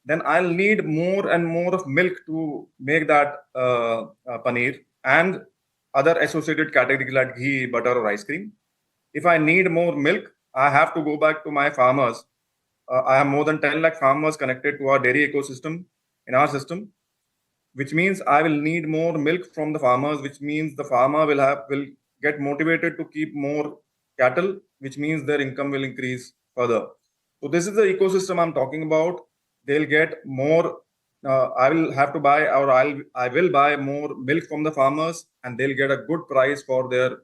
then I'll need more and more of milk to make that paneer and other associated categories like ghee, butter, or ice cream. If I need more milk, I have to go back to my farmers. I have more than 10 lakh farmers connected to our dairy ecosystem in our system, which means I will need more milk from the farmers, which means the farmer will get motivated to keep more cattle, which means their income will increase further. So this is the ecosystem I'm talking about. They'll get more. I will have to buy, or I will buy more milk from the farmers, and they'll get a good price for their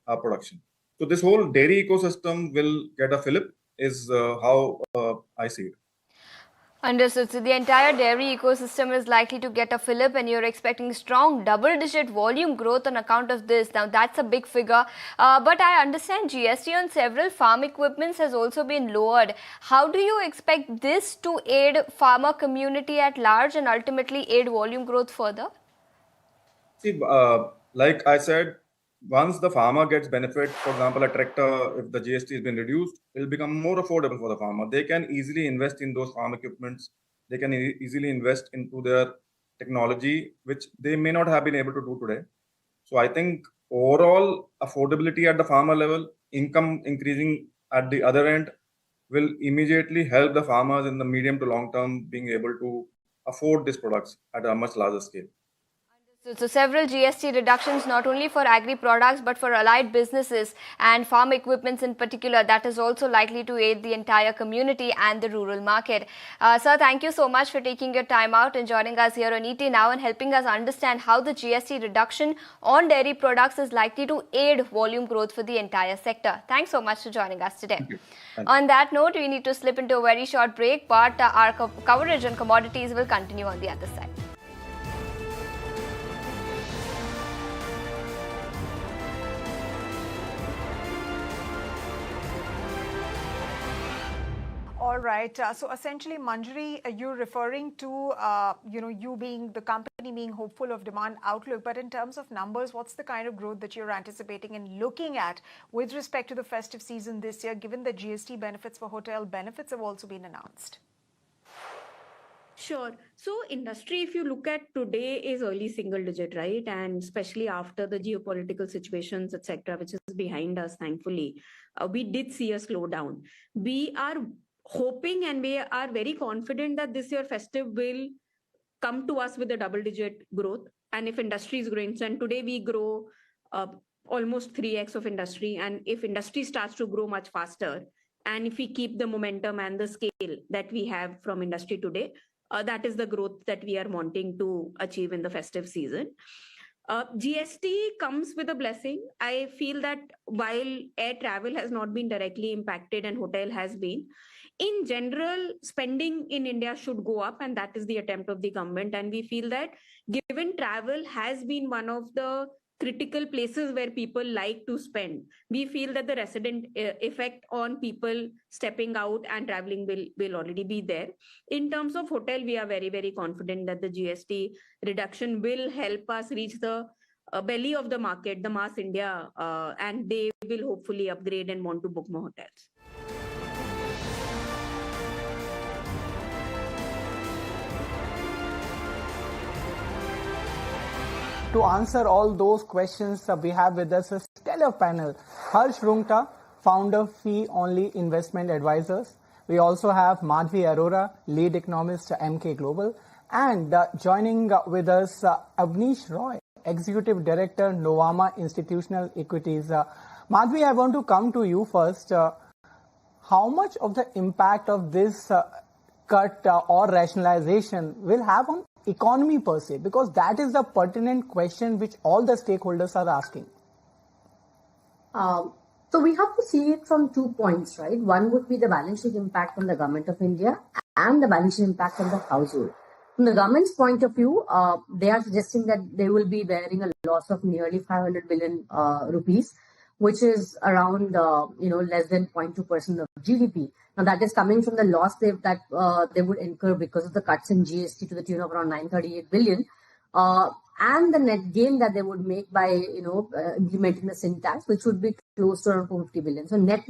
production. So this whole dairy ecosystem will get a fillip, is how I see it. Understood. So the entire dairy ecosystem is likely to get a fillip, and you're expecting strong double-digit volume growth on account of this. Now, that's a big figure. But I understand GST on several farm equipments has also been lowered. How do you expect this to aid farmer community at large and ultimately aid volume growth further? See, like I said, once the farmer gets benefit, for example, a tractor, if the GST has been reduced, it will become more affordable for the farmer. They can easily invest in those farm equipments. They can easily invest into their technology, which they may not have been able to do today. So I think overall affordability at the farmer level, income increasing at the other end, will immediately help the farmers in the medium to long term being able to afford these products at a much larger scale. So several GST reductions not only for agri products but for allied businesses and farm equipments in particular, that is also likely to aid the entire community and the rural market. Sir, thank you so much for taking your time out and joining us here on ET Now and helping us understand how the GST reduction on dairy products is likely to aid volume growth for the entire sector. Thanks so much for joining us today. Thank you. On that note, we need to slip into a very short break, but our coverage on commodities will continue on the other side. All right. So essentially, Manjari, you're referring to, you being the company being hopeful of demand outlook. But in terms of numbers, what's the kind of growth that you're anticipating and looking at with respect to the festive season this year, given that GST benefits for hotel benefits have also been announced? Sure. So industry, if you look at today, is early single digit, right? And especially after the geopolitical situations, etc., which is behind us, thankfully, we did see a slowdown. We are hoping and we are very confident that this year festive will come to us with a double-digit growth. And if industry is growing, so and today we grow almost 3x of industry. And if industry starts to grow much faster, and if we keep the momentum and the scale that we have from industry today, that is the growth that we are wanting to achieve in the festive season. GST comes with a blessing. I feel that while air travel has not been directly impacted and hotel has been, in general, spending in India should go up, and that is the attempt of the government. And we feel that given travel has been one of the critical places where people like to spend, we feel that the resident effect on people stepping out and traveling will already be there. In terms of hotel, we are very, very confident that the GST reduction will help us reach the belly of the market, the mass India, and they will hopefully upgrade and want to book more hotels. To answer all those questions, we have with us a stellar panel. Harsh Rungta, founder, Fee-Only Investment Advisors. We also have Madhvi Arora, lead economist, MK Global. And joining with us, Avnish Roy, Executive Director, Novama Institutional Equities. Madhvi, I want to come to you first. How much of the impact of this cut or rationalization will have on economy per se, because that is the pertinent question which all the stakeholders are asking? So we have to see it from 2 points, right? One would be the balance sheet impact on the government of India and the balance sheet impact on the household. From the government's point of view, they are suggesting that they will be bearing a loss of nearly 500 billion rupees, which is around, less than 0.2% of GDP. Now, that is coming from the loss they would incur because of the cuts in GST to the tune of around 938 billion, and the net gain that they would make by, implementing the sin tax, which would be close to around 450 billion. So net,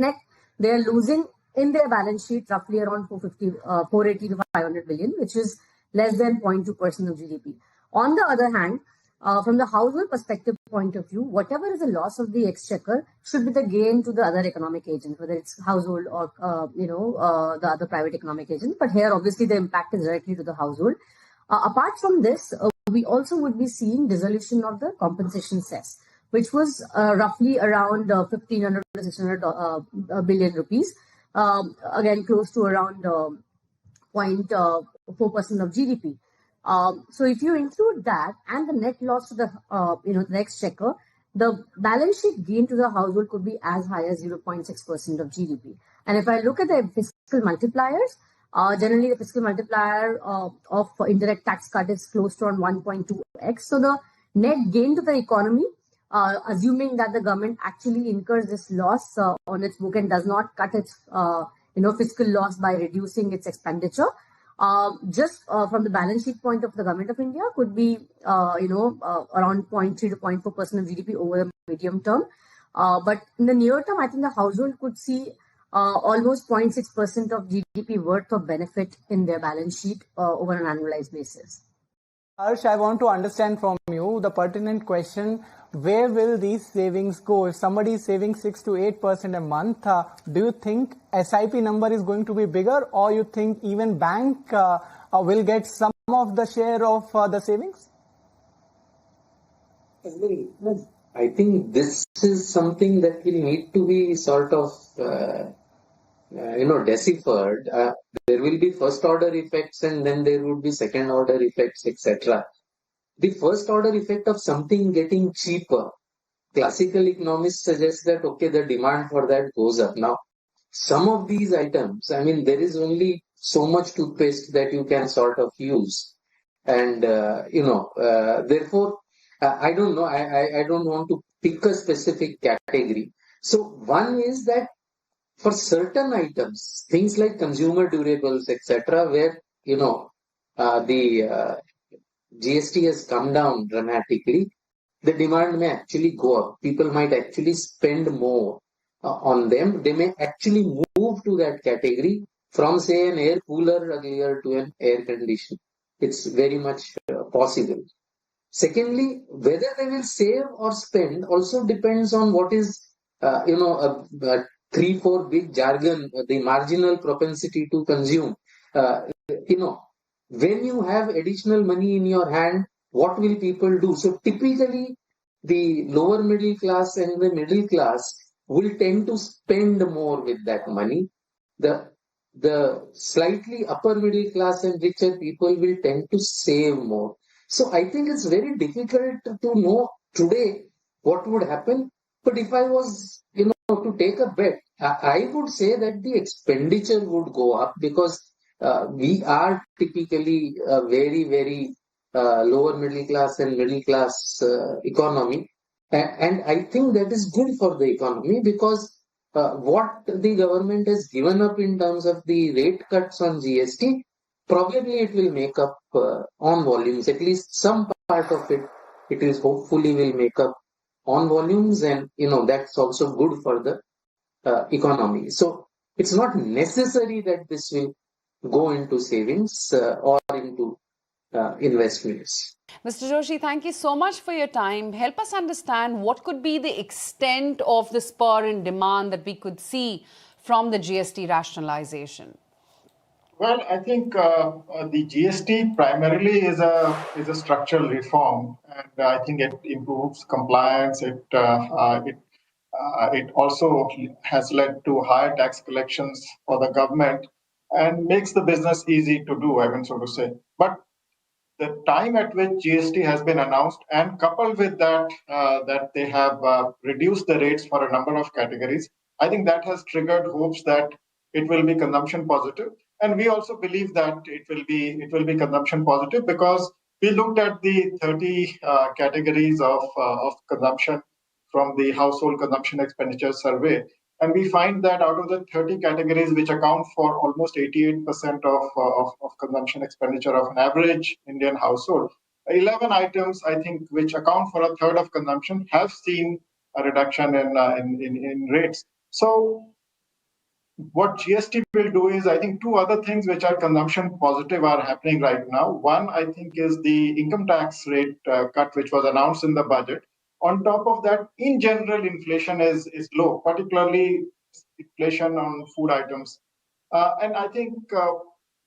they are losing in their balance sheet roughly around 480 to 500 billion, which is less than 0.2% of GDP. On the other hand, from the household perspective point of view, whatever is the loss of the exchequer should be the gain to the other economic agents, whether it's household or, the other private economic agents. But here, obviously, the impact is directly to the household. Apart from this, we also would be seeing dissolution of the compensation cess, which was roughly around 1,500 to 600 billion rupees. Again, close to around 0.4% of GDP. So if you include that and the net loss to the, the exchequer, the balance sheet gain to the household could be as high as 0.6% of GDP. And if I look at the fiscal multipliers, generally the fiscal multiplier of indirect tax cut is close to around 1.2x. So the net gain to the economy, assuming that the government actually incurs this loss on its book and does not cut its, fiscal loss by reducing its expenditure, just from the balance sheet point of the government of India could be, around 0.3 to 0.4% of GDP over the medium term. But in the near term, I think the household could see almost 0.6% of GDP worth of benefit in their balance sheet over an annualized basis. Harsh, I want to understand from you the pertinent question, where will these savings go? If somebody is saving 6 to 8% a month, do you think SIP number is going to be bigger, or you think even bank will get some of the share of the savings? I think this is something that will need to be sort of, deciphered. There will be first order effects and then there would be second order effects, etc. The first order effect of something getting cheaper, classical economists suggest that, okay, the demand for that goes up. Now, some of these items, I mean, there is only so much toothpaste that you can sort of use. And, therefore, I don't know, I don't want to pick a specific category. So one is that for certain items, things like consumer durables, etc., where, the GST has come down dramatically, the demand may actually go up. People might actually spend more on them. They may actually move to that category from, say, an air cooler earlier to an air conditioner. It's very much possible. Secondly, whether they will save or spend also depends on what is, a 3-4 big jargon, the marginal propensity to consume. When you have additional money in your hand, what will people do? So typically, the lower middle class and the middle class will tend to spend more with that money. The slightly upper middle class and richer people will tend to save more. So I think it's very difficult to know today what would happen. But if I was, to take a bet, I would say that the expenditure would go up because we are typically a very, very lower middle class and middle class economy. And I think that is good for the economy because what the government has given up in terms of the rate cuts on GST, probably it will make up on volumes. At least some part of it, it is hopefully will make up on volumes, and that's also good for the economy. So it's not necessary that this will go into savings or into investments. Mr. Joshi, thank you so much for your time. Help us understand what could be the extent of the spur in demand that we could see from the GST rationalization. Well, I think the GST primarily is a structural reform, and I think it improves compliance. It also has led to higher tax collections for the government and makes the business easy to do, I mean, so to say. But the time at which GST has been announced, and coupled with that, that they have reduced the rates for a number of categories, I think that has triggered hopes that it will be consumption positive. And we also believe that it will be consumption positive because we looked at the 30 categories of consumption from the household consumption expenditure survey. And we find that out of the 30 categories, which account for almost 88% of consumption expenditure of an average Indian household, 11 items, I think, which account for a third of consumption, have seen a reduction in rates. So what GST will do is, I think, two other things which are consumption positive are happening right now. One, I think, is the income tax rate cut, which was announced in the budget. On top of that, in general, inflation is low, particularly inflation on food items. And I think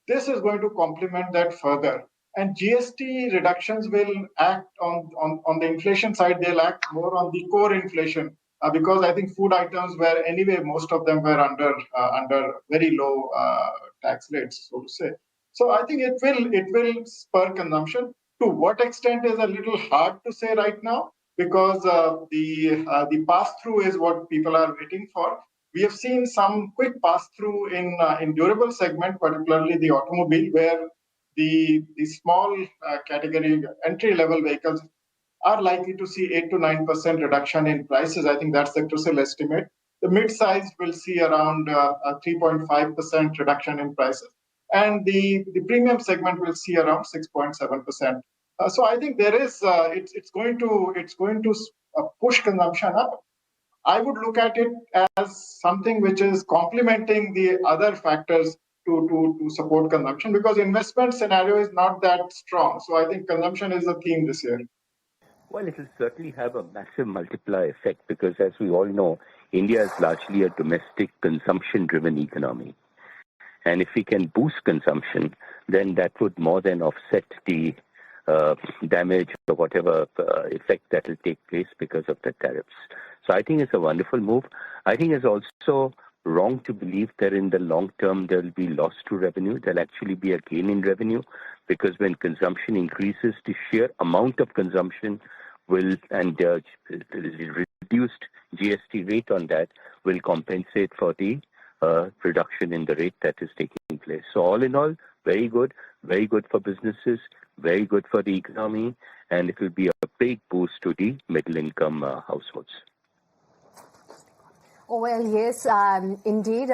this is going to complement that further. And GST reductions will act on the inflation side, they'll act more on the core inflation. Because I think food items were anyway, most of them were under very low tax rates, so to say. So I think it will spur consumption. To what extent is a little hard to say right now, because the pass-through is what people are waiting for. We have seen some quick pass-through in durable segment, particularly the automobile, where the small category entry-level vehicles are likely to see 8 to 9% reduction in prices. I think that's the CRISIL estimate. The mid-size will see around a 3.5% reduction in prices. and the premium segment will see around 6.7%. So I think there is it's going to push consumption up. I would look at it as something which is complementing the other factors to support consumption, because investment scenario is not that strong. So I think consumption is the theme this year. Well, it will certainly have a massive multiplier effect because, as we all know, India is largely a domestic consumption-driven economy. And if we can boost consumption, then that would more than offset the damage or whatever effect that will take place because of the tariffs. So I think it's a wonderful move. I think it's also wrong to believe that in the long term there will be loss to revenue. There'll actually be a gain in revenue, because when consumption increases, the sheer amount of consumption will, and reduced GST rate on that will compensate for the reduction in the rate that is taking place. So all in all, very good for businesses, very good for the economy, and it will be a big boost to the middle income households. Oh, well, yes, indeed.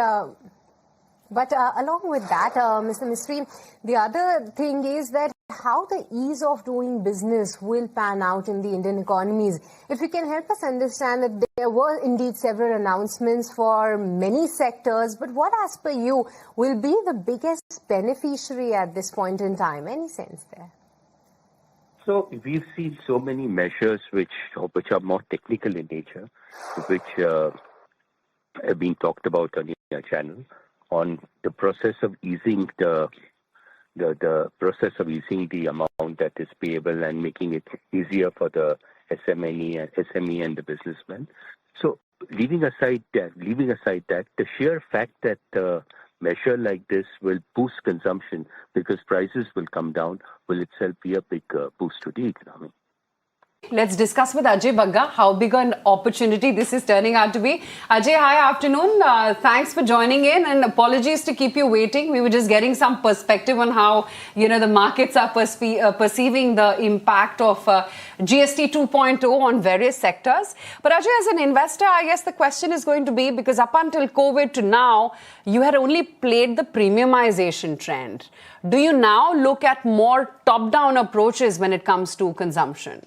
But along with that, Mr. Mistry, the other thing is that how the ease of doing business will pan out in the Indian economies. If you can help us understand that there were indeed several announcements for many sectors, but what, as per you, will be the biggest beneficiary at this point in time? Any sense there? So we've seen so many measures which are more technical in nature, which have been talked about on your channel, on the process of easing the amount that is payable and making it easier for the SME and the businessman. So leaving aside that, the sheer fact that a measure like this will boost consumption because prices will come down will itself be a big boost to the economy. Let's discuss with Ajay Bagga how big an opportunity this is turning out to be. Ajay, hi, afternoon. Thanks for joining in, and apologies to keep you waiting. We were just getting some perspective on how, the markets are perceiving the impact of GST 2.0 on various sectors. But Ajay, as an investor, I guess the question is going to be, because up until COVID to now, you had only played the premiumization trend. Do you now look at more top-down approaches when it comes to consumption?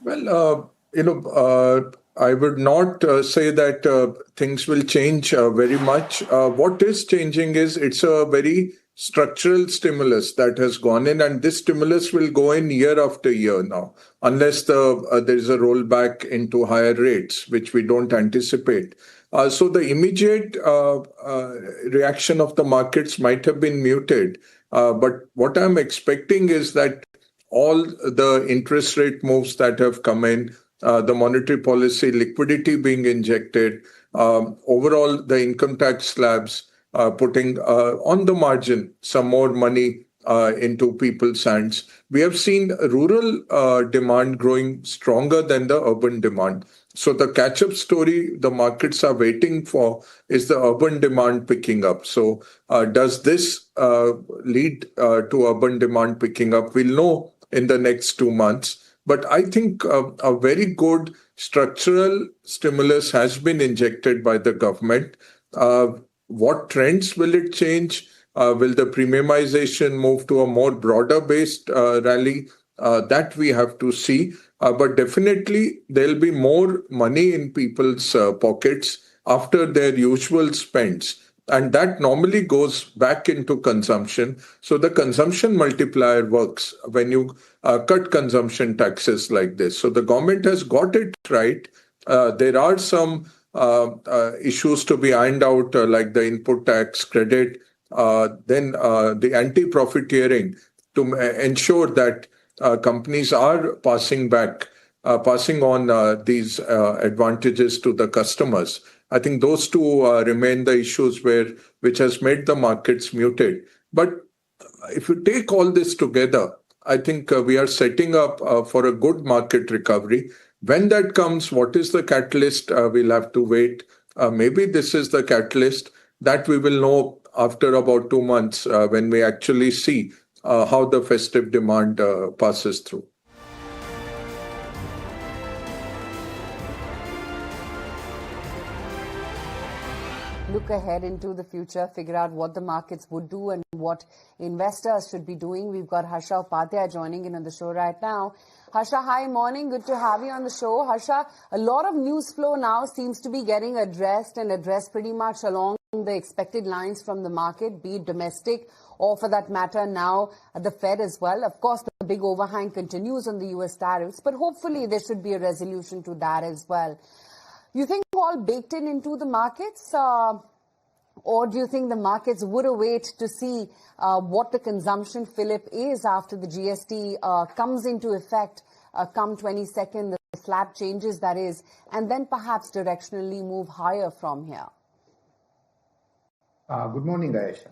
Well, I would not say that things will change very much. What is changing is it's a very structural stimulus that has gone in, and this stimulus will go in year after year now, unless there is a rollback into higher rates, which we don't anticipate. So the immediate reaction of the markets might have been muted. But what I'm expecting is that all the interest rate moves that have come in, the monetary policy liquidity being injected, overall the income tax slabs putting on the margin some more money into people's hands. We have seen rural demand growing stronger than the urban demand. So the catch-up story the markets are waiting for is the urban demand picking up. So does this lead to urban demand picking up? We'll know in the next 2 months. But I think a very good structural stimulus has been injected by the government. What trends will it change? Will the premiumization move to a more broader-based rally? That we have to see. But definitely, there'll be more money in people's pockets after their usual spends. And that normally goes back into consumption. So the consumption multiplier works when you cut consumption taxes like this. So the government has got it right. There are some issues to be ironed out, like the input tax credit, then the anti-profiteering to ensure that companies are passing on these advantages to the customers. I think those two remain the issues which has made the markets muted. But if you take all this together, I think we are setting up for a good market recovery. When that comes, what is the catalyst? We'll have to wait. Maybe this is the catalyst that we will know after about 2 months when we actually see how the festive demand passes through. look ahead into the future, figure out what the markets would do and what investors should be doing. We've got Harsha Upadhyay joining in on the show right now. Harsha, hi, morning. Good to have you on the show. Harsha, a lot of news flow now seems to be getting addressed pretty much along the expected lines from the market, be it domestic or for that matter now at the Fed as well. Of course, the big overhang continues on the US tariffs, but hopefully there should be a resolution to that as well. You think all baked into the markets, or do you think the markets would await to see what the consumption fillip is after the GST comes into effect come 22nd, the slab changes that is, and then perhaps directionally move higher from here? Good morning, Ayesha.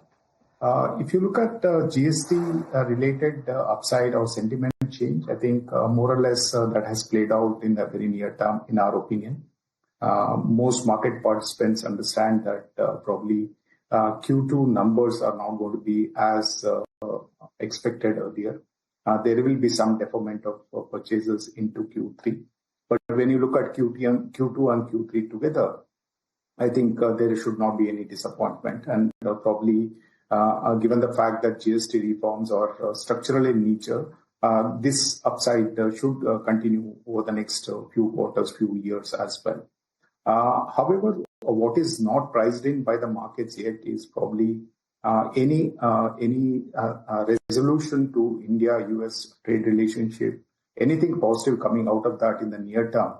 If you look at GST related upside or sentiment change, I think more or less that has played out in the very near term, in our opinion. Most market participants understand that probably Q2 numbers are not going to be as expected earlier. There will be some deferment of purchases into Q3. But when you look at Q2 and Q3 together, I think there should not be any disappointment. And probably, given the fact that GST reforms are structural in nature, this upside should continue over the next few quarters, few years as well. However, what is not priced in by the markets yet is probably any resolution to India-US trade relationship. Anything positive coming out of that in the near term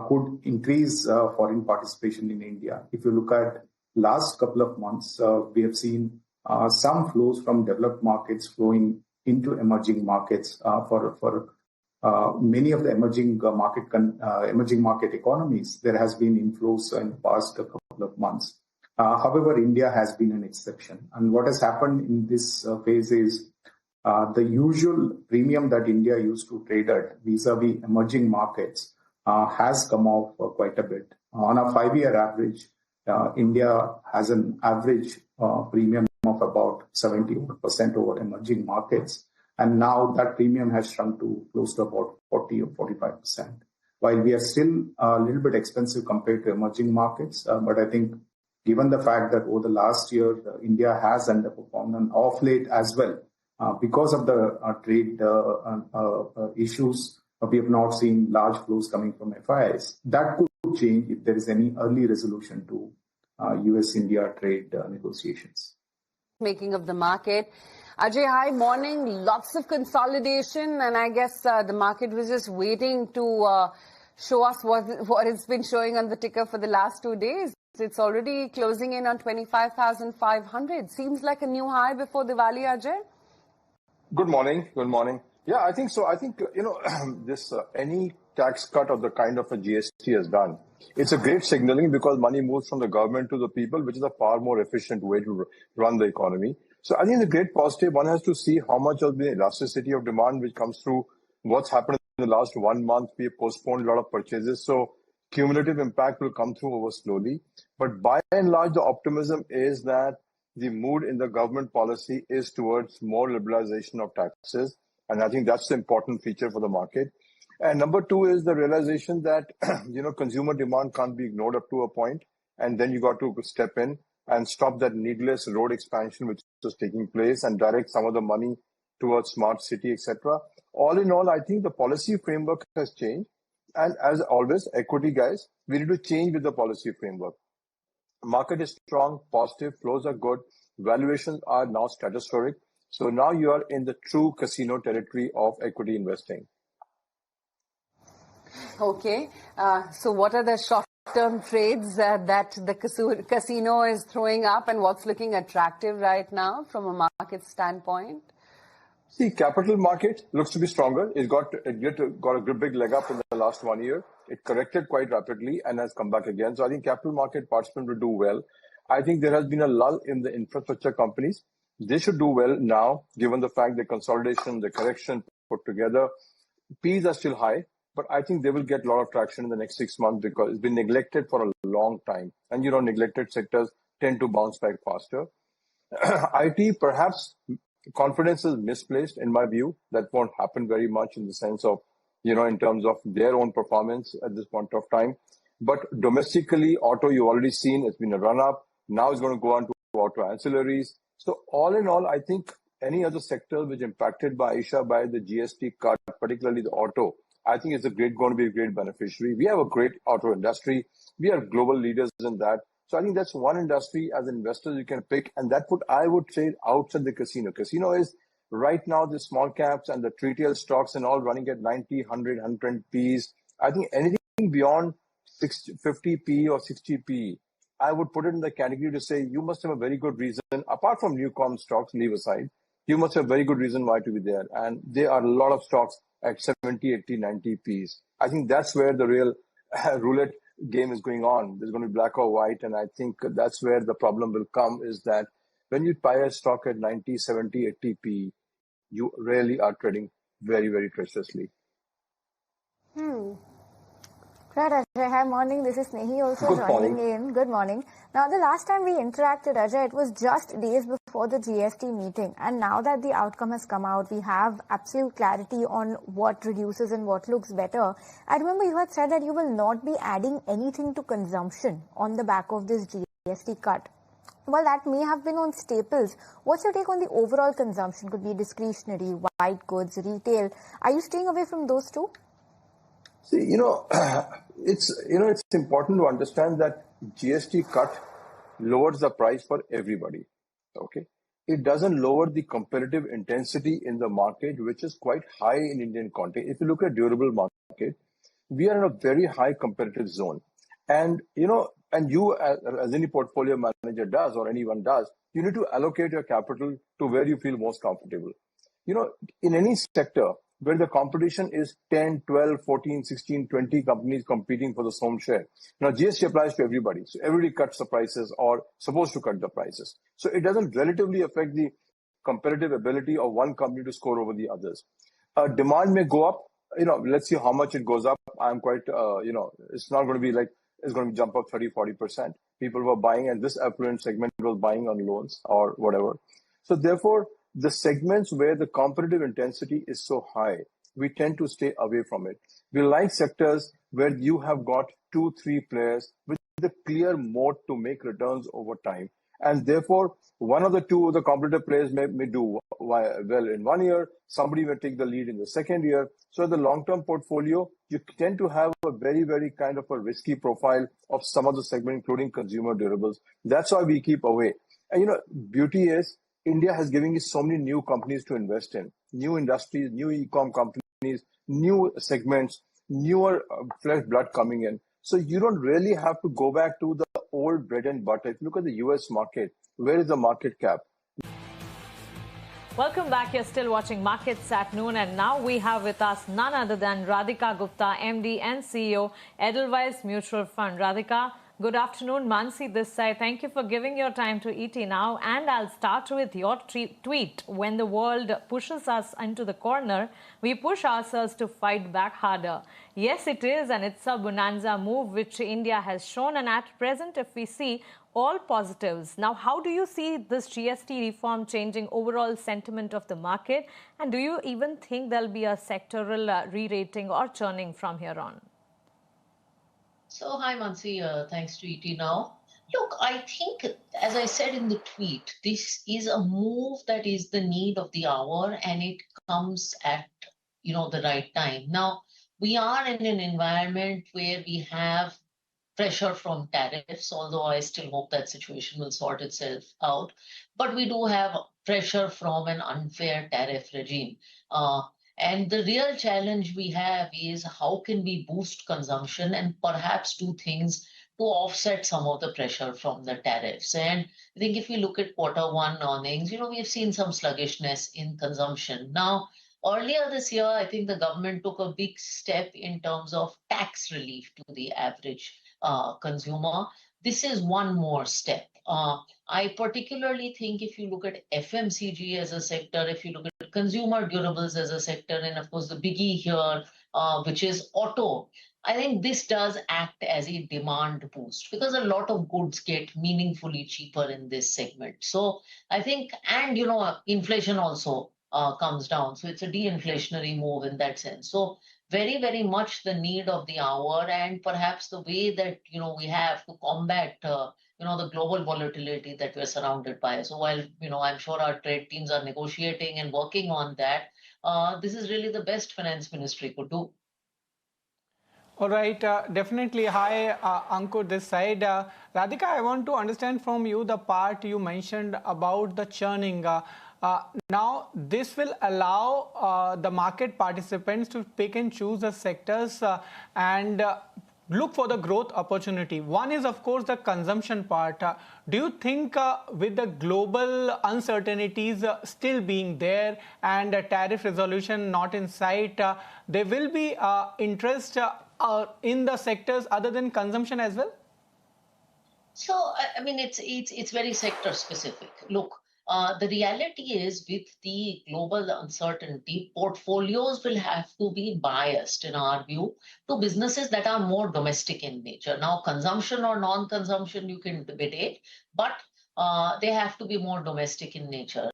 could increase foreign participation in India. If you look at last couple of months, we have seen some flows from developed markets flowing into emerging markets for many of the emerging market economies. There has been inflows in the past couple of months. However, India has been an exception. And what has happened in this phase is the usual premium that India used to trade at vis-a-vis emerging markets has come off quite a bit. On a 5-year average, India has an average premium of about 70% over emerging markets. And now that premium has shrunk to close to about 40 or 45%. While we are still a little bit expensive compared to emerging markets, but I think given the fact that over the last year, India has underperformed and off late as well, because of the trade issues, we have not seen large flows coming from FIIs. That could change if there is any early resolution to US-India trade negotiations. Making of the market. Ajay, hi, morning. Lots of consolidation, and I guess the market was just waiting to show us what it's been showing on the ticker for the last 2 days. It's already closing in on 25,500. Seems like a new high before Diwali, Ajay. Good morning. Good morning. Yeah, I think so. I think, this any tax cut of the kind of a GST has done, it's a great signaling because money moves from the government to the people, which is a far more efficient way to run the economy. So I think it's a great positive. One has to see how much of the elasticity of demand which comes through what's happened in the last 1 month. We have postponed a lot of purchases. So cumulative impact will come through over slowly. But by and large, the optimism is that the mood in the government policy is towards more liberalization of taxes. And I think that's the important feature for the market. And number two is the realization that, consumer demand can't be ignored up to a point. And then you got to step in and stop that needless road expansion which was taking place and direct some of the money towards smart city, etc. All in all, I think the policy framework has changed. And as always, equity guys, we need to change with the policy framework. Market is strong, positive, flows are good, valuations are now stratospheric. So now you are in the true casino territory of equity investing. Okay. So what are the short-term trades that the casino is throwing up, and what's looking attractive right now from a market standpoint? See, capital market looks to be stronger. It got a big leg up in the last 1 year. It corrected quite rapidly and has come back again. So I think capital market participants will do well. I think there has been a lull in the infrastructure companies. They should do well now, given the fact the consolidation, the correction put together. Ps are still high, but I think they will get a lot of traction in the next 6 months because it's been neglected for a long time. And neglected sectors tend to bounce back faster. IT, perhaps confidence is misplaced in my view. That won't happen very much in the sense of, in terms of their own performance at this point of time. But domestically, auto, you've already seen, it's been a run up. Now it's going to go on to auto ancillaries. So all in all, I think any other sector which impacted by Aisha by the GST cut, particularly the auto, I think it's going to be a great beneficiary. We have a great auto industry. We are global leaders in that. So I think that's one industry as investors you can pick. And that I would say outside the casino. Casino is right now the small caps and the retail stocks and all running at 90, 100, 110 Ps. I think anything beyond 50p or 60p, I would put it in the category to say you must have a very good reason, apart from Newcom stocks, leave aside, you must have a very good reason why to be there. And there are a lot of stocks at 70, 80, 90 Ps. I think that's where the real roulette game is going on. There's going to be black or white. And I think that's where the problem will come, is that when you buy a stock at 90, 70, 80 P, you really are trading very, very treacherously. Right, Ajay. Hi, morning. This is Nehi also Good joining morning. in. Good morning. Now, the last time we interacted, Ajay, it was just days before the GST meeting. And now that the outcome has come out, we have absolute clarity on what reduces and what looks better. I remember you had said that you will not be adding anything to consumption on the back of this GST cut. Well, that may have been on staples. What's your take on the overall consumption? Could be discretionary, white goods, retail. Are you staying away from those two? See, it's important to understand that GST cut lowers the price for everybody. Okay, it doesn't lower the competitive intensity in the market, which is quite high in Indian context. If you look at durable market, we are in a very high competitive zone, and you as any portfolio manager does, or anyone does, you need to allocate your capital to where you feel most comfortable. In any sector where the competition is 10, 12, 14, 16, 20 companies competing for the same share. Now, GST applies to everybody. So everybody cuts the prices or supposed to cut the prices. So it doesn't relatively affect the competitive ability of one company to score over the others. Demand may go up. Let's see how much it goes up. I'm quite, it's not going to be like, it's going to jump up 30, 40%. People were buying, and this affluent segment was buying on loans or whatever. So therefore, the segments where the competitive intensity is so high, we tend to stay away from it. We like sectors where you have got 2, 3 players with a clear moat to make returns over time. And therefore, one of the two of the competitive players may do well in 1 year, somebody may take the lead in the second year. So the long-term portfolio, you tend to have a very, very kind of a risky profile of some of the segment, including consumer durables. That's why we keep away. And beauty is, India has given you so many new companies to invest in, new industries, new e-com companies, new segments, newer fresh blood coming in. So you don't really have to go back to the old bread and butter. If you look at the US market, where is the market cap? Welcome back. You're still watching Markets at Noon, and now we have with us none other than Radhika Gupta, MD and CEO, Edelweiss Mutual Fund. Radhika, good afternoon. Mansi this side. Thank you for giving your time to ET Now. And I'll start with your tweet. When the world pushes us into the corner, we push ourselves to fight back harder. Yes, it is, and it's a bonanza move which India has shown. And at present, if we see all positives. Now, how do you see this GST reform changing overall sentiment of the market? And do you even think there'll be a sectoral re-rating or churning from here on? So, hi, Mansi. Thanks to ET Now. Look, I think, as I said in the tweet, this is a move that is the need of the hour, and it comes at, the right time. Now, we are in an environment where we have pressure from tariffs, although I still hope that situation will sort itself out. But we do have pressure from an unfair tariff regime. And the real challenge we have is how can we boost consumption and perhaps do things to offset some of the pressure from the tariffs. And I think if we look at Q1 earnings, we've seen some sluggishness in consumption. Now, earlier this year, I think the government took a big step in terms of tax relief to the average consumer. This is one more step. I particularly think if you look at FMCG as a sector, if you look at consumer durables as a sector, and of course the biggie here, which is auto, I think this does act as a demand boost because a lot of goods get meaningfully cheaper in this segment. So I think, and inflation also comes down. So it's a de-inflationary move in that sense. So very, very much the need of the hour, and perhaps the way that, we have to combat, the global volatility that we're surrounded by. So while, I'm sure our trade teams are negotiating and working on that, this is really the best finance ministry could do. All right, definitely. Hi, Ankur, this side. Radhika, I want to understand from you the part you mentioned about the churning. Now, this will allow the market participants to pick and choose the sectors and look for the growth opportunity. One is, of course, the consumption part. Do you think with the global uncertainties still being there and tariff resolution not in sight, there will be interest in the sectors other than consumption as well? So, I mean, it's very sector specific. Look, the reality is with the global uncertainty, portfolios will have to be biased, in our view, to businesses that are more domestic in nature. Now, consumption or non-consumption, you can debate, but they have to be more domestic in nature.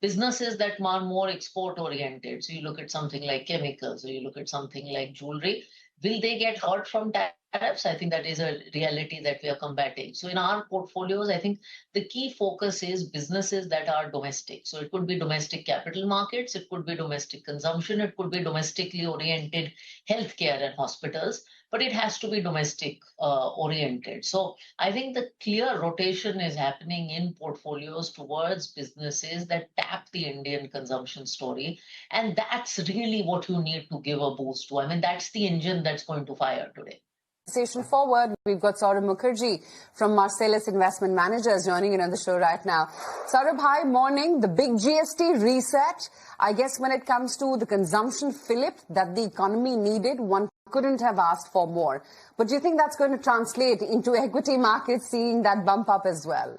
Businesses that are more export oriented, so you look at something like chemicals, or you look at something like jewelry, will they get hurt from tariffs? I think that is a reality that we are combating. So in our portfolios, I think the key focus is businesses that are domestic. So it could be domestic capital markets, it could be domestic consumption, it could be domestically oriented healthcare and hospitals, but it has to be domestic oriented. So I think the clear rotation is happening in portfolios towards businesses that tap the Indian consumption story. And that's really what you need to give a boost to. I mean, that's the engine that's going to fire today. Station forward, we've got Saurabh Mukherjee from Marcellus Investment Managers joining in on the show right now. Saurabh, hi, morning. The big GST reset. I guess when it comes to the consumption fillip that the economy needed, one couldn't have asked for more. But do you think that's going to translate into equity markets seeing that bump up as well?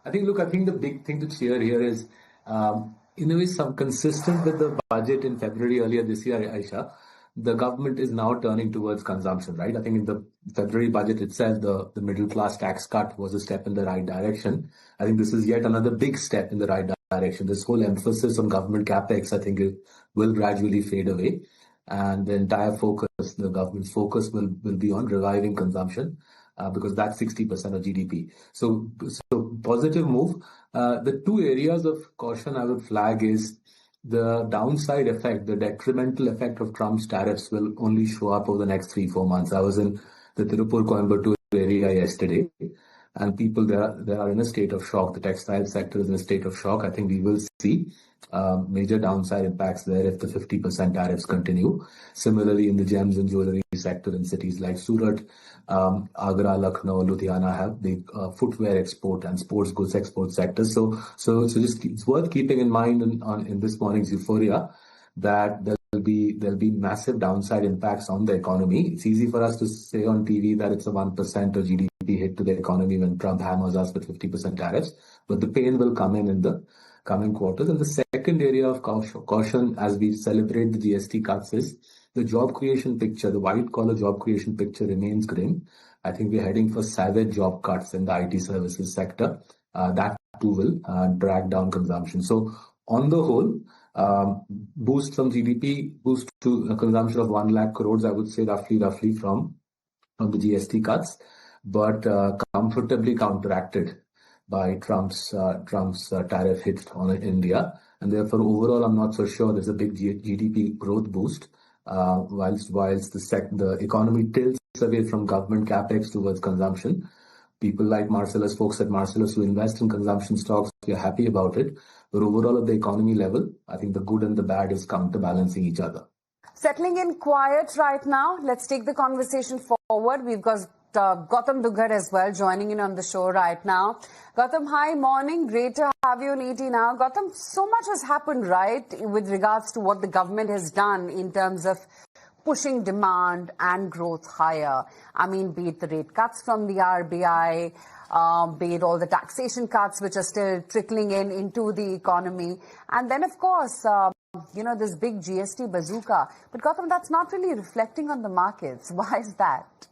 I think the big thing to cheer here is, in a way, some consistent with the budget in February earlier this year, Aisha. The government is now turning towards consumption, right? I think in the February budget itself, the middle class tax cut was a step in the right direction. I think this is yet another big step in the right direction. This whole emphasis on government capex, I think it will gradually fade away. And the entire focus, the government's focus will be on reviving consumption because that's 60% of GDP. So positive move. The two areas of caution I would flag is the downside effect, the detrimental effect of Trump's tariffs will only show up over the next 3-4 months. I was in the Tirupur-Coimbatore area yesterday, and people there are in a state of shock. The textile sector is in a state of shock. I think we will see major downside impacts there if the 50% tariffs continue. Similarly, in the gems and jewelry sector in cities like Surat, Agra, Lucknow, Ludhiana have big footwear export and sports goods export sectors. So just it's worth keeping in mind in this morning's euphoria that there'll be massive downside impacts on the economy. It's easy for us to say on TV that it's a 1% of GDP hit to the economy when Trump hammers us with 50% tariffs, but the pain will come in the coming quarters. And the second area of caution as we celebrate the GST cuts is the job creation picture. The white-collar job creation picture remains grim. I think we're heading for savage job cuts in the IT services sector. That too will drag down consumption. So on the whole, boost from GDP, boost to a consumption of 1 lakh crores, I would say roughly from the GST cuts, but comfortably counteracted by Trump's tariff hit on India. And therefore, overall, I'm not so sure there's a big GDP growth boost, whilst the economy tilts away from government capex towards consumption. People like Marcellus, folks at Marcellus who invest in consumption stocks, we are happy about it. But overall, at the economy level, I think the good and the bad is counterbalancing each other. Settling in quiet right now. Let's take the conversation forward. We've got Gautam Dugar as well joining in on the show right now. Gautam, hi, morning. Great to have you on ET now. Gautam, so much has happened, right, with regards to what the government has done in terms of pushing demand and growth higher. I mean, be it the rate cuts from the RBI, be it all the taxation cuts which are still trickling into the economy. And then, of course, this big GST bazooka. But Gautam, that's not really reflecting on the markets. Why is that?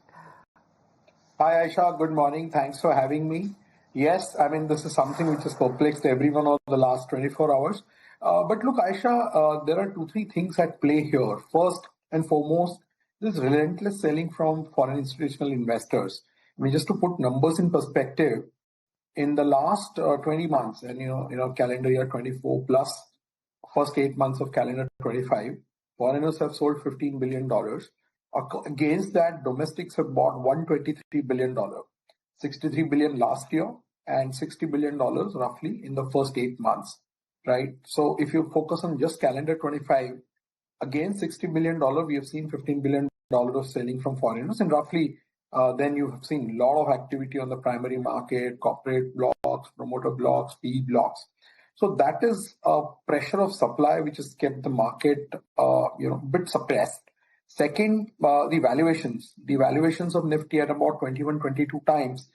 Hi, Aisha. Good morning. Thanks for having me. Yes, I mean, this is something which has perplexed everyone over the last 24 hours. But look, Aisha, there are 2-3 things at play here. First and foremost, this relentless selling from foreign institutional investors. I mean, just to put numbers in perspective, in the last 20 months, and calendar year 24 plus first 8 months of calendar 25, foreigners have sold $15 billion. Against that, domestics have bought $123 billion, $63 billion last year, and $60 billion roughly in the first 8 months, right? So if you focus on just calendar 25, against $60 billion, we have seen $15 billion of selling from foreigners, and roughly then you have seen a lot of activity on the primary market, corporate blocks, promoter blocks, PE blocks. So that is a pressure of supply which has kept the market a bit suppressed. Second, the valuations. The valuations of Nifty at about 21, 22 times